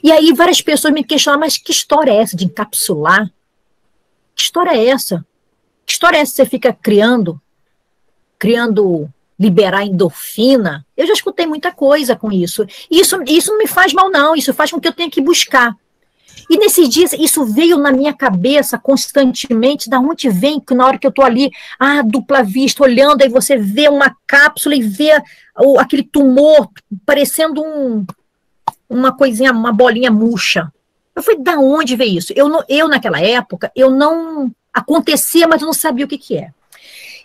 E aí várias pessoas me questionam, mas que história é essa de encapsular? Que história é essa? Que história é essa que você fica criando, liberar endorfina? Eu já escutei muita coisa com isso. Isso não me faz mal, não, isso faz com que eu tenha que buscar. E nesses dias, isso veio na minha cabeça constantemente, da onde vem, que na hora que eu estou ali, dupla vista, olhando, aí você vê uma cápsula e vê aquele tumor parecendo uma coisinha, uma bolinha murcha. Eu falei, da onde veio isso? Eu naquela época, eu não acontecia, mas eu não sabia o que é.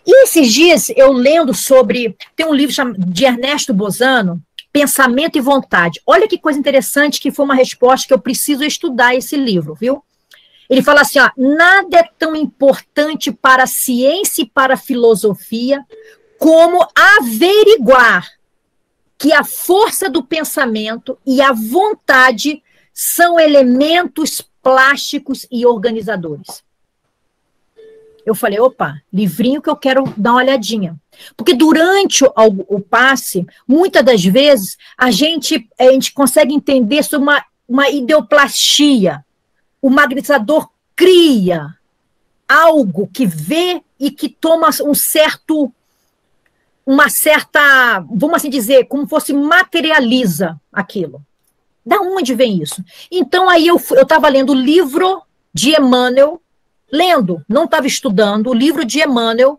E esses dias, eu lendo sobre, tem um livro de Ernesto Bozano, Pensamento e Vontade. Olha que coisa interessante, que foi uma resposta que eu preciso estudar esse livro, viu? Ele fala assim, nada é tão importante para a ciência e para a filosofia como averiguar que a força do pensamento e a vontade são elementos plásticos e organizadores. Eu falei, opa, livrinho que eu quero dar uma olhadinha. Porque durante o passe, muitas das vezes, a gente consegue entender sobre uma ideoplastia. O magnetizador cria algo que vê e que toma uma certa, vamos assim dizer, como fosse materializa aquilo. Da onde vem isso? Então, aí eu estava lendo o livro de Emmanuel, não estava estudando, o livro de Emmanuel,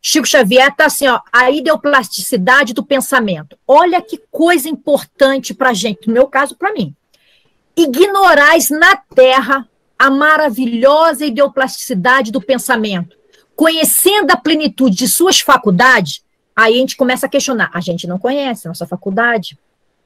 Chico Xavier está assim, ó, a ideoplasticidade do pensamento. Olha que coisa importante para a gente, no meu caso, para mim. Ignorais na Terra a maravilhosa ideoplasticidade do pensamento. Conhecendo a plenitude de suas faculdades, aí a gente começa a questionar. A gente não conhece a nossa faculdade,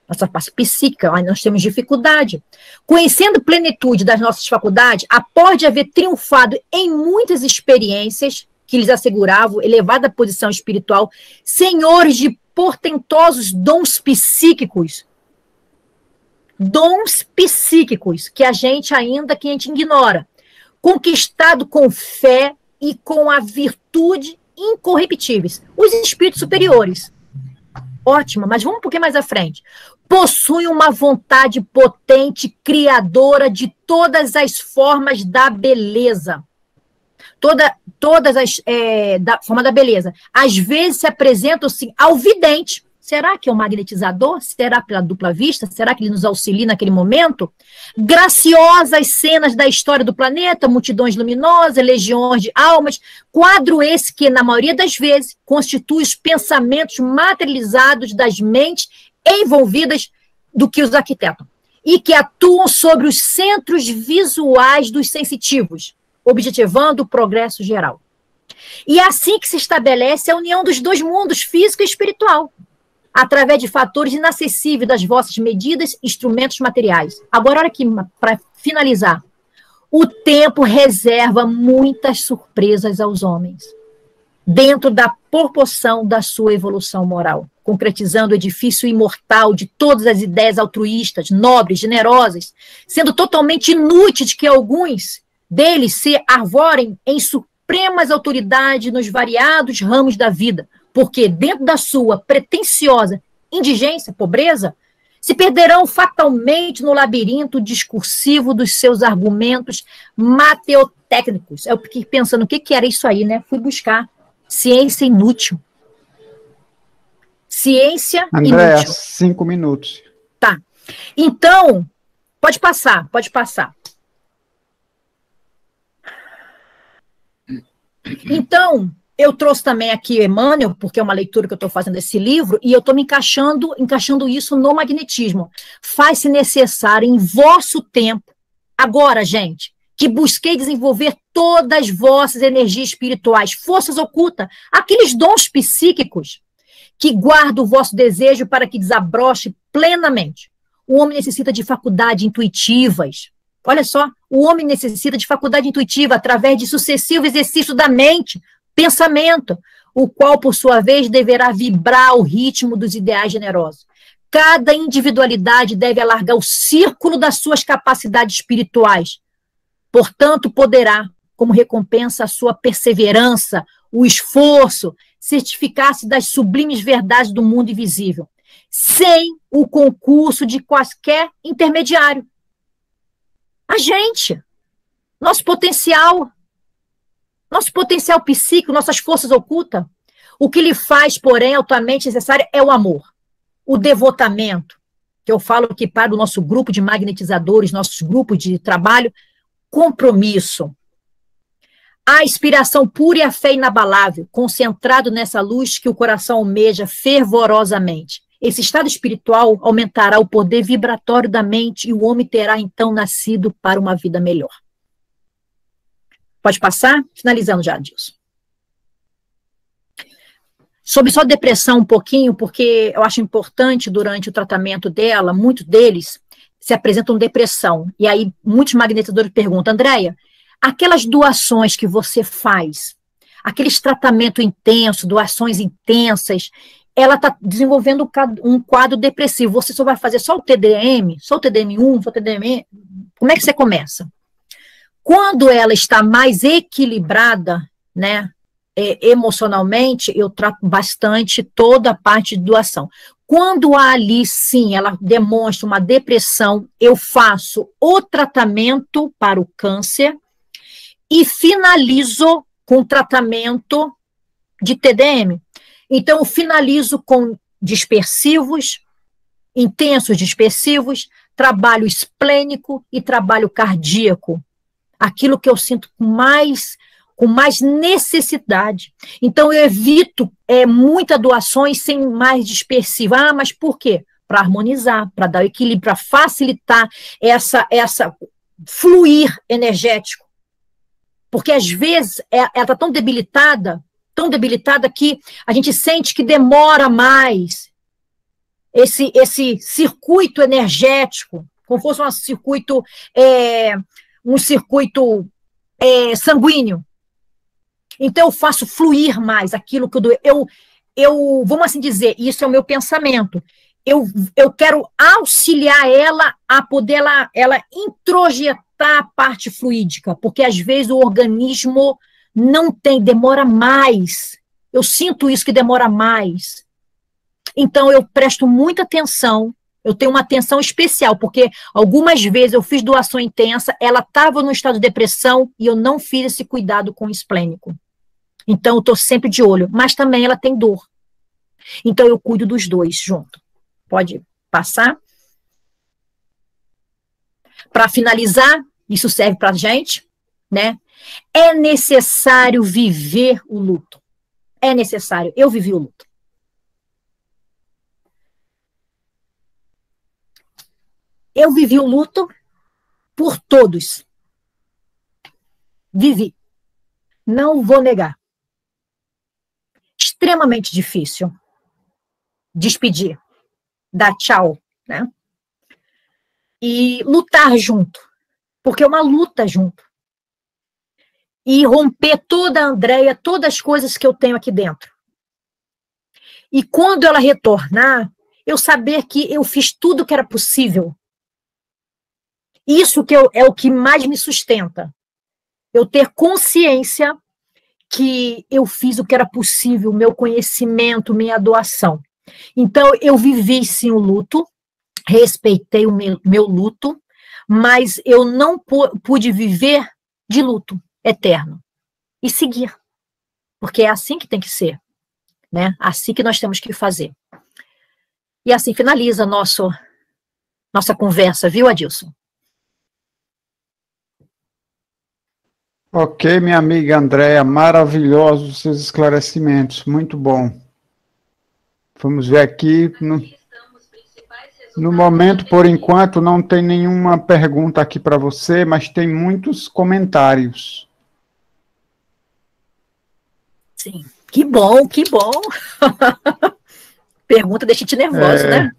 nossa parte psíquica, aí nós temos dificuldade. Conhecendo a plenitude das nossas faculdades, após haver triunfado em muitas experiências que lhes asseguravam elevada posição espiritual, senhores de portentosos dons psíquicos, que a gente ignora, conquistado com fé e com a virtude incorruptíveis, os espíritos superiores. Ótimo, mas vamos um pouquinho mais à frente. Possuem uma vontade potente, criadora de todas as formas da beleza. Todas as da forma da beleza. Às vezes se apresentam assim ao vidente. Será que é um magnetizador? Será pela dupla vista? Será que ele nos auxilia naquele momento? Graciosas cenas da história do planeta, multidões luminosas, legiões de almas, quadro esse que, na maioria das vezes, constitui os pensamentos materializados das mentes envolvidas do que os arquitetam, e que atuam sobre os centros visuais dos sensitivos, objetivando o progresso geral. E é assim que se estabelece a união dos dois mundos, físico e espiritual, através de fatores inacessíveis das vossas medidas, instrumentos materiais. Agora, olha aqui, para finalizar. O tempo reserva muitas surpresas aos homens, dentro da proporção da sua evolução moral, concretizando o edifício imortal de todas as ideias altruístas, nobres, generosas, sendo totalmente inúteis que alguns deles se arvorem em supremas autoridades nos variados ramos da vida, porque dentro da sua pretensiosa indigência, pobreza, se perderão fatalmente no labirinto discursivo dos seus argumentos mateotécnicos. Eu fiquei pensando, o que era isso aí, né? Fui buscar. Ciência inútil. Ciência Andréa, inútil. 5 minutos. Tá. Então, pode passar. Então, eu trouxe também aqui Emmanuel, porque é uma leitura que eu estou fazendo desse livro, e eu estou me encaixando isso no magnetismo. Faz-se necessário em vosso tempo, agora, gente, que busquei desenvolver todas as vossas energias espirituais, forças ocultas, aqueles dons psíquicos que guardam o vosso desejo para que desabroche plenamente. O homem necessita de faculdades intuitivas. Olha só, o homem necessita de faculdade intuitiva através de sucessivos exercícios da mente, pensamento, o qual, por sua vez, deverá vibrar ao ritmo dos ideais generosos. Cada individualidade deve alargar o círculo das suas capacidades espirituais. Portanto, poderá, como recompensa a sua perseverança, o esforço, certificar-se das sublimes verdades do mundo invisível, sem o concurso de qualquer intermediário. A gente, nosso potencial psíquico, nossas forças ocultas, o que lhe faz, porém, altamente necessário é o amor, o devotamento, que eu falo que para o nosso grupo de magnetizadores, nossos grupos de trabalho, compromisso, a inspiração pura e a fé inabalável, concentrado nessa luz que o coração almeja fervorosamente. Esse estado espiritual aumentará o poder vibratório da mente e o homem terá, então, nascido para uma vida melhor. Pode passar? Finalizando já, Dilson. Sobre só depressão um pouquinho, porque eu acho importante, durante o tratamento dela, muitos deles se apresentam depressão. E aí, muitos magnetizadores perguntam, Andréia, aquelas doações que você faz, aqueles tratamentos intensos, doações intensas, ela está desenvolvendo um quadro depressivo. Você só vai fazer só o TDM, só o TDM1, só o TDM... Como é que você começa? Quando ela está mais equilibrada, né, emocionalmente, eu trato bastante toda a parte de doação. Quando ali, sim, ela demonstra uma depressão, eu faço o tratamento para o câncer e finalizo com tratamento de TDM. Então, eu finalizo com dispersivos, intensos dispersivos, trabalho esplênico e trabalho cardíaco. Aquilo que eu sinto com mais necessidade. Então, eu evito muitas doações sem mais dispersivo. Ah, mas por quê? Para harmonizar, para dar equilíbrio, para facilitar essa fluir energético. Porque, às vezes, ela está tão debilitada que a gente sente que demora mais esse circuito energético, como fosse um circuito sanguíneo. Então, eu faço fluir mais aquilo que eu vamos assim dizer, isso é o meu pensamento. Eu quero auxiliar ela a poder ela introjetar a parte fluídica, porque às vezes o organismo não demora mais. Eu sinto isso que demora mais. Então, eu presto muita atenção, eu tenho uma atenção especial, porque algumas vezes eu fiz doação intensa, ela estava no estado de depressão e eu não fiz esse cuidado com o esplênico. Então, eu estou sempre de olho, mas também ela tem dor. Então, eu cuido dos dois junto. Pode passar. Para finalizar, isso serve para a gente, né? É necessário viver o luto. É necessário. Eu vivi o luto. Eu vivi o luto por todos. Vivi. Não vou negar. Extremamente difícil. Despedir. Dar tchau, né? E lutar junto. Porque é uma luta junto. E romper toda a Andréia, todas as coisas que eu tenho aqui dentro. E quando ela retornar, eu saber que eu fiz tudo que era possível. Isso que é o que mais me sustenta. Eu ter consciência que eu fiz o que era possível, meu conhecimento, minha doação. Então, eu vivi sim o luto, respeitei o meu luto, mas eu não pude viver de luto eterno e seguir, porque é assim que tem que ser, né? Assim que nós temos que fazer. E assim finaliza nossa conversa, viu, Adilson? Ok, minha amiga Andréia, maravilhosos os seus esclarecimentos, muito bom. Vamos ver aqui, no momento, por enquanto, não tem nenhuma pergunta aqui para você, mas tem muitos comentários. Sim, que bom, que bom. Pergunta deixa-te nervoso, né?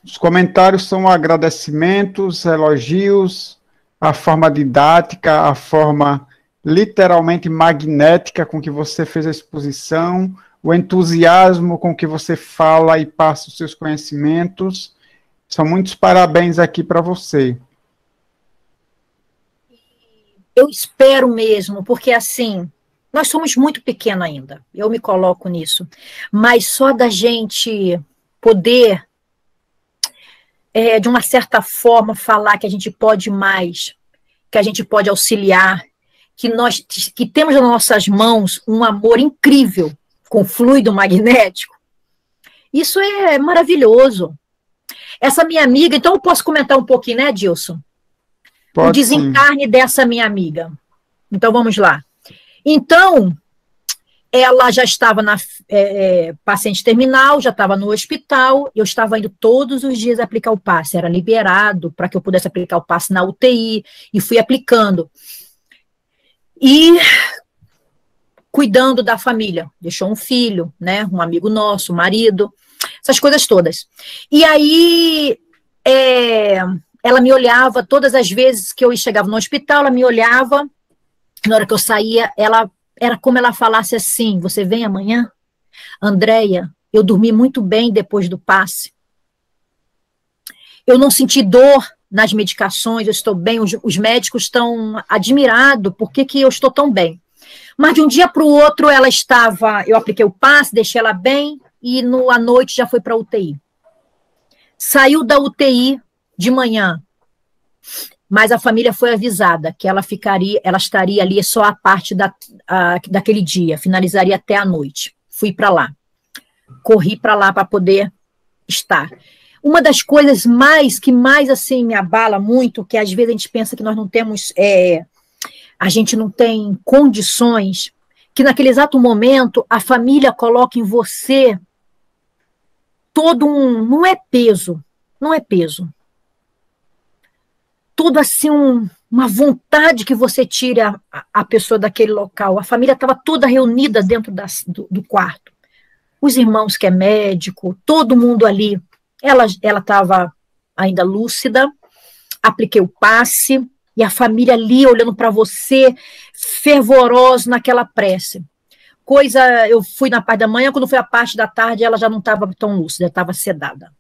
Os comentários são agradecimentos, elogios, a forma didática, a forma literalmente magnética com que você fez a exposição, o entusiasmo com que você fala e passa os seus conhecimentos. São muitos parabéns aqui para você. Eu espero mesmo, porque assim, nós somos muito pequenos ainda, eu me coloco nisso, mas só da gente poder de uma certa forma, falar que a gente pode mais, que a gente pode auxiliar, que temos nas nossas mãos um amor incrível com fluido magnético, isso é maravilhoso. Essa minha amiga, então eu posso comentar um pouquinho, né, Dilson? Pode, o desencarne dessa minha amiga. Então, vamos lá. Então, ela já estava paciente terminal, já estava no hospital, eu estava indo todos os dias aplicar o passe, era liberado para que eu pudesse aplicar o passe na UTI, e fui aplicando. E cuidando da família, deixou um filho, né, um amigo nosso, um marido, essas coisas todas. E aí, ela me olhava, todas as vezes que eu chegava no hospital, ela me olhava, na hora que eu saía, era como ela falasse assim, você vem amanhã? Andréia, eu dormi muito bem depois do passe. Eu não senti dor nas medicações, eu estou bem, os médicos estão admirados, por que eu estou tão bem? Mas de um dia para o outro, eu apliquei o passe, deixei ela bem, e à noite já foi para a UTI. Saiu da UTI de manhã, mas a família foi avisada que ela estaria ali só a parte daquele dia, finalizaria até a noite. Fui para lá, corri para lá para poder estar. Uma das coisas que mais assim me abala muito, que às vezes a gente pensa que nós não temos, a gente não tem condições, que naquele exato momento a família coloca em você todo não é peso, todo assim uma vontade que você tire a pessoa daquele local. A família estava toda reunida dentro do quarto. Os irmãos que é médico, todo mundo ali. Ela estava ainda lúcida, apliquei o passe, e a família ali olhando para você, fervorosa naquela prece. Eu fui na parte da manhã, quando foi a parte da tarde, ela já não estava tão lúcida, estava sedada.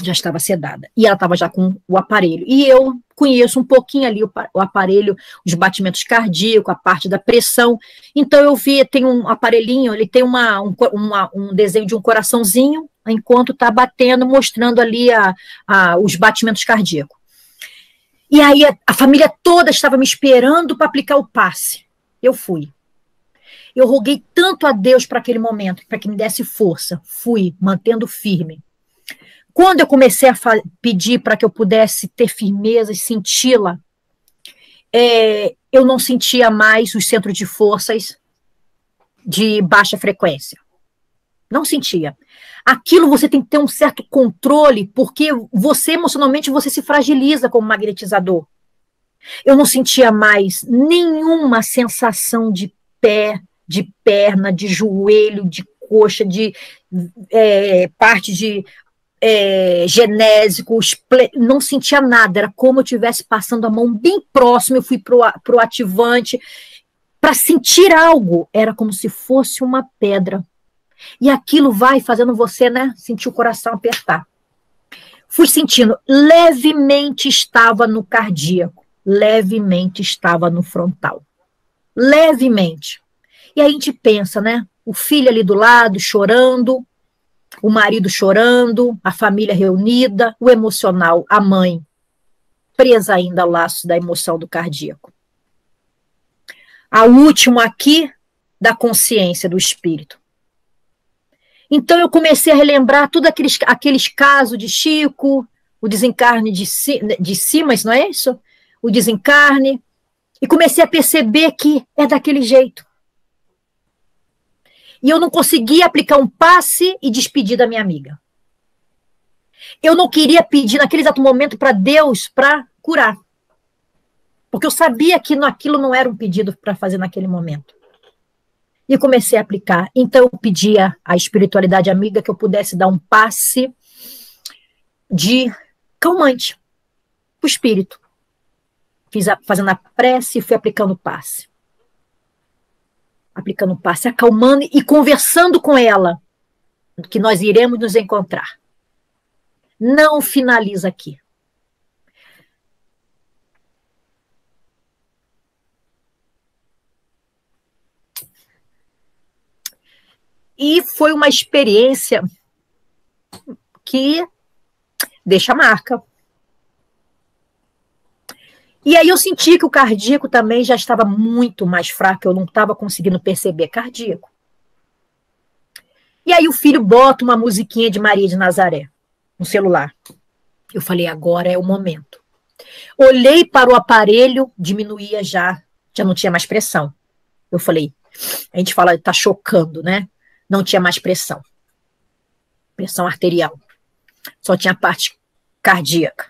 Já estava sedada. E ela estava já com o aparelho. E eu conheço um pouquinho ali o aparelho, os batimentos cardíacos, a parte da pressão. Então eu vi, tem um aparelhinho, ele tem um desenho de um coraçãozinho, enquanto está batendo, mostrando ali os batimentos cardíacos. E aí a família toda estava me esperando para aplicar o passe. Eu fui. Eu roguei tanto a Deus para aquele momento, para que me desse força. Fui, mantendo firme. Quando eu comecei a pedir para que eu pudesse ter firmeza e senti-la, eu não sentia mais os centros de forças de baixa frequência. Não sentia. Aquilo você tem que ter um certo controle, porque você, emocionalmente, você se fragiliza como magnetizador. Eu não sentia mais nenhuma sensação de pé, de perna, de joelho, de coxa, de parte de genésico, não sentia nada, era como eu estivesse passando a mão bem próximo, eu fui pro ativante, para sentir algo, era como se fosse uma pedra. E aquilo vai fazendo você, né, sentir o coração apertar. Fui sentindo, levemente estava no cardíaco, levemente estava no frontal. Levemente. E aí a gente pensa, né, o filho ali do lado, chorando, o marido chorando, a família reunida, o emocional, a mãe, presa ainda ao laço da emoção do cardíaco. A última aqui, da consciência, do espírito. Então eu comecei a relembrar todos aqueles casos de Chico, o desencarne de Simas, não é isso? O desencarne, e comecei a perceber que é daquele jeito. E eu não conseguia aplicar um passe e despedir da minha amiga. Eu não queria pedir naquele exato momento para Deus para curar. Porque eu sabia que aquilo não era um pedido para fazer naquele momento. E comecei a aplicar. Então eu pedia à espiritualidade amiga que eu pudesse dar um passe de calmante para o espírito. Fazendo a prece e fui aplicando o passe. Aplicando o passe, acalmando e conversando com ela, que nós iremos nos encontrar. Não finaliza aqui. E foi uma experiência que deixa marca. E aí eu senti que o cardíaco também já estava muito mais fraco, eu não estava conseguindo perceber cardíaco. E aí o filho bota uma musiquinha de Maria de Nazaré no celular. Eu falei, agora é o momento. Olhei para o aparelho, diminuía já não tinha mais pressão. Eu falei, a gente fala, tá chocando, né? Não tinha mais pressão. Pressão arterial. Só tinha a parte cardíaca,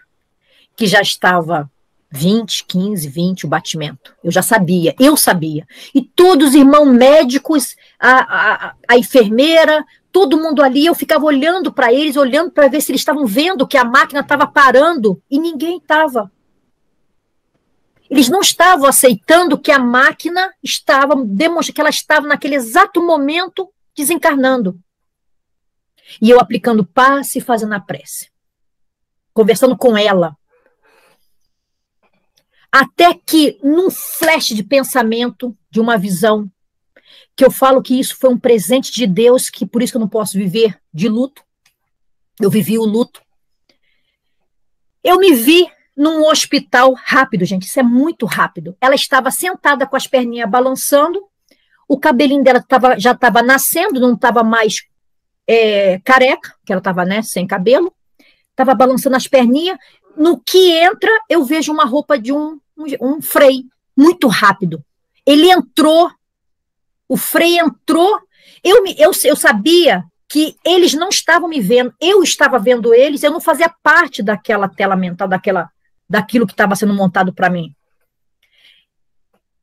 que já estava 20, 15, 20 o batimento. Eu já sabia, eu sabia. E todos os irmãos médicos, a enfermeira, todo mundo ali, eu ficava olhando para eles, olhando para ver se eles estavam vendo que a máquina estava parando, e ninguém estava. Eles não estavam aceitando que a máquina estava, demonstrando que ela estava naquele exato momento desencarnando. E eu aplicando passe e fazendo a prece. Conversando com ela. Até que, num flash de pensamento, de uma visão, que eu falo que isso foi um presente de Deus, que por isso que eu não posso viver de luto. Eu vivi o luto. Eu me vi num hospital rápido, gente, isso é muito rápido. Ela estava sentada com as perninhas balançando, o cabelinho dela já estava nascendo, não estava mais careca, que ela estava, né, sem cabelo, estava balançando as perninhas. No que entra, eu vejo uma roupa de um Frei, muito rápido. Ele entrou, o Frei entrou, eu sabia que eles não estavam me vendo, eu estava vendo eles, eu não fazia parte daquela tela mental, daquilo que estava sendo montado para mim.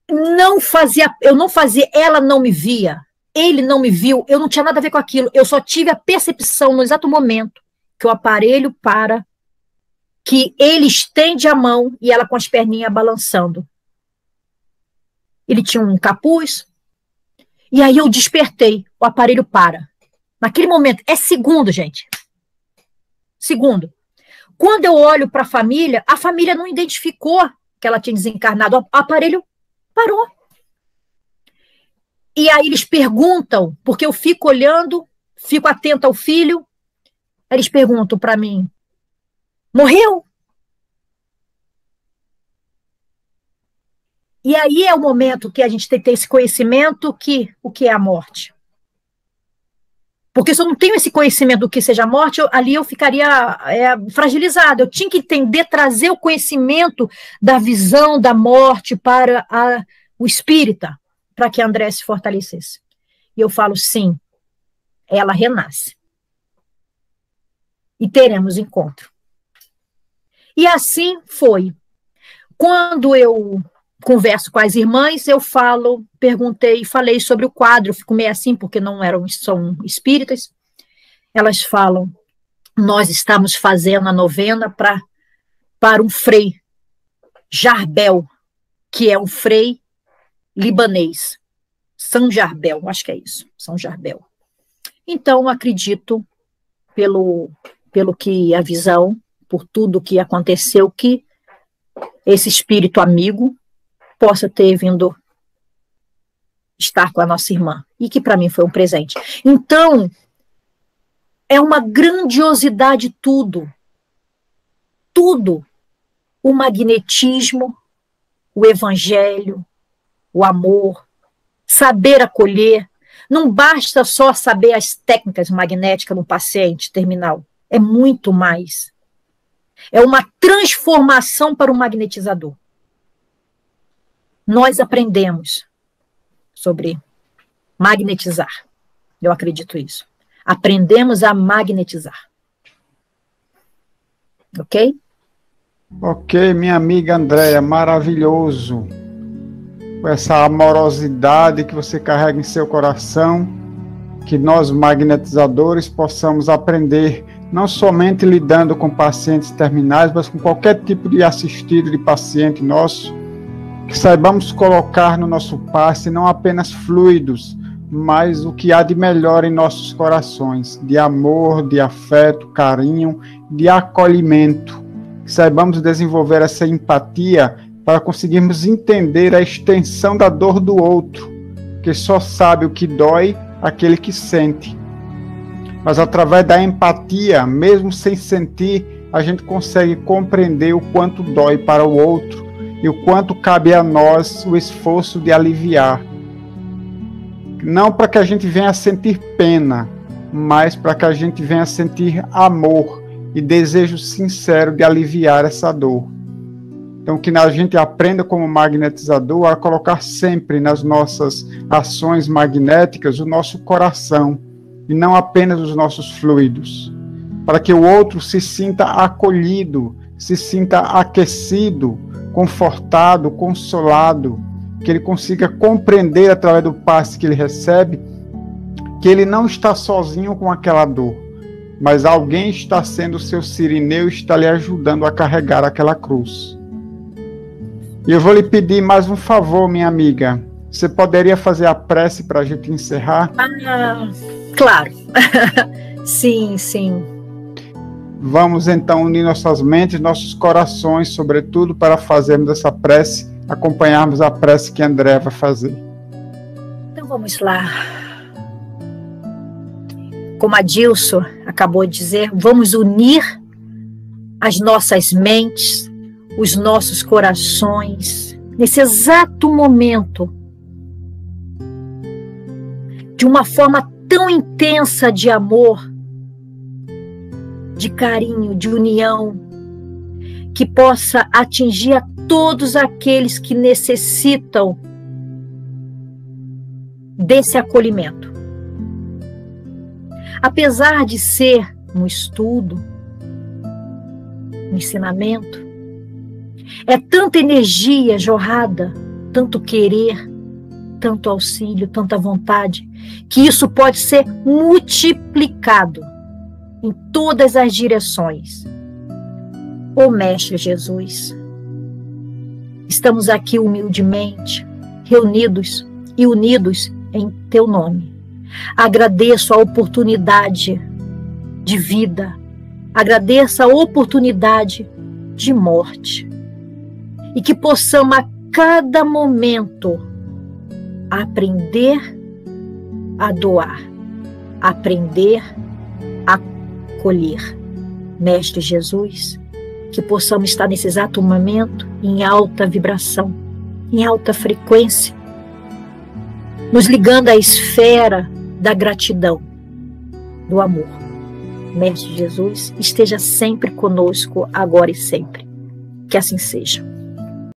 Eu não fazia, ela não me via, ele não me viu, eu não tinha nada a ver com aquilo, eu só tive a percepção no exato momento que o aparelho para, que ele estende a mão e ela com as perninhas balançando. Ele tinha um capuz, e aí eu despertei, o aparelho para. Naquele momento, é segundo, gente. Segundo. Quando eu olho para a família não identificou que ela tinha desencarnado, o aparelho parou. E aí eles perguntam, porque eu fico olhando, fico atenta ao filho, eles perguntam para mim, morreu? E aí é o momento que a gente tem que ter esse conhecimento o que é a morte. Porque se eu não tenho esse conhecimento do que seja a morte, ali eu ficaria fragilizada. Eu tinha que entender, trazer o conhecimento da visão da morte para o espírita, para que André se fortalecesse. E eu falo, sim, ela renasce. E teremos encontro. E assim foi. Quando eu converso com as irmãs, eu falei sobre o quadro, fico meio assim, porque são espíritas. Elas falam, nós estamos fazendo a novena para um frei, Jarbel, que é um frei libanês. São Jarbel, acho que é isso, São Jarbel. Então, acredito, pelo que a visão, por tudo que aconteceu, que esse espírito amigo possa ter vindo estar com a nossa irmã, e que para mim foi um presente. Então, é uma grandiosidade tudo, o magnetismo, o evangelho, o amor, saber acolher, não basta só saber as técnicas magnéticas no paciente terminal, é muito mais. É uma transformação para o magnetizador. Nós aprendemos sobre magnetizar. Eu acredito isso. Aprendemos a magnetizar. Ok? Ok, minha amiga Andréia, maravilhoso. Com essa amorosidade que você carrega em seu coração, que nós magnetizadores possamos aprender, não somente lidando com pacientes terminais, mas com qualquer tipo de assistido de paciente nosso, que saibamos colocar no nosso passe não apenas fluidos, mas o que há de melhor em nossos corações, de amor, de afeto, carinho, de acolhimento. Que saibamos desenvolver essa empatia para conseguirmos entender a extensão da dor do outro, que só sabe o que dói aquele que sente. Mas através da empatia, mesmo sem sentir, a gente consegue compreender o quanto dói para o outro e o quanto cabe a nós o esforço de aliviar. Não para que a gente venha sentir pena, mas para que a gente venha sentir amor e desejo sincero de aliviar essa dor. Então, que a gente aprenda como magnetizador a colocar sempre nas nossas ações magnéticas o nosso coração e não apenas os nossos fluidos, para que o outro se sinta acolhido, se sinta aquecido, confortado, consolado, que ele consiga compreender através do passe que ele recebe que ele não está sozinho com aquela dor, mas alguém está sendo o seu sirineu e está lhe ajudando a carregar aquela cruz. E eu vou lhe pedir mais um favor, minha amiga. Você poderia fazer a prece para a gente encerrar? Claro. Sim, sim. Vamos então unir nossas mentes, nossos corações, sobretudo, para fazermos essa prece, acompanharmos a prece que André vai fazer. Então vamos lá. Como a Dilson acabou de dizer, vamos unir as nossas mentes, os nossos corações, nesse exato momento, de uma forma tão intensa de amor, de carinho, de união, que possa atingir a todos aqueles que necessitam desse acolhimento. Apesar de ser um estudo, um ensinamento, é tanta energia jorrada, tanto querer, tanto auxílio, tanta vontade, que isso pode ser multiplicado em todas as direções. Ô Mestre Jesus, estamos aqui humildemente, reunidos e unidos em Teu nome. Agradeço a oportunidade de vida, agradeço a oportunidade de morte, e que possamos a cada momento aprender a doar, aprender a acolher. Mestre Jesus, que possamos estar nesse exato momento em alta vibração, em alta frequência, nos ligando à esfera da gratidão, do amor. Mestre Jesus, esteja sempre conosco, agora e sempre. Que assim seja.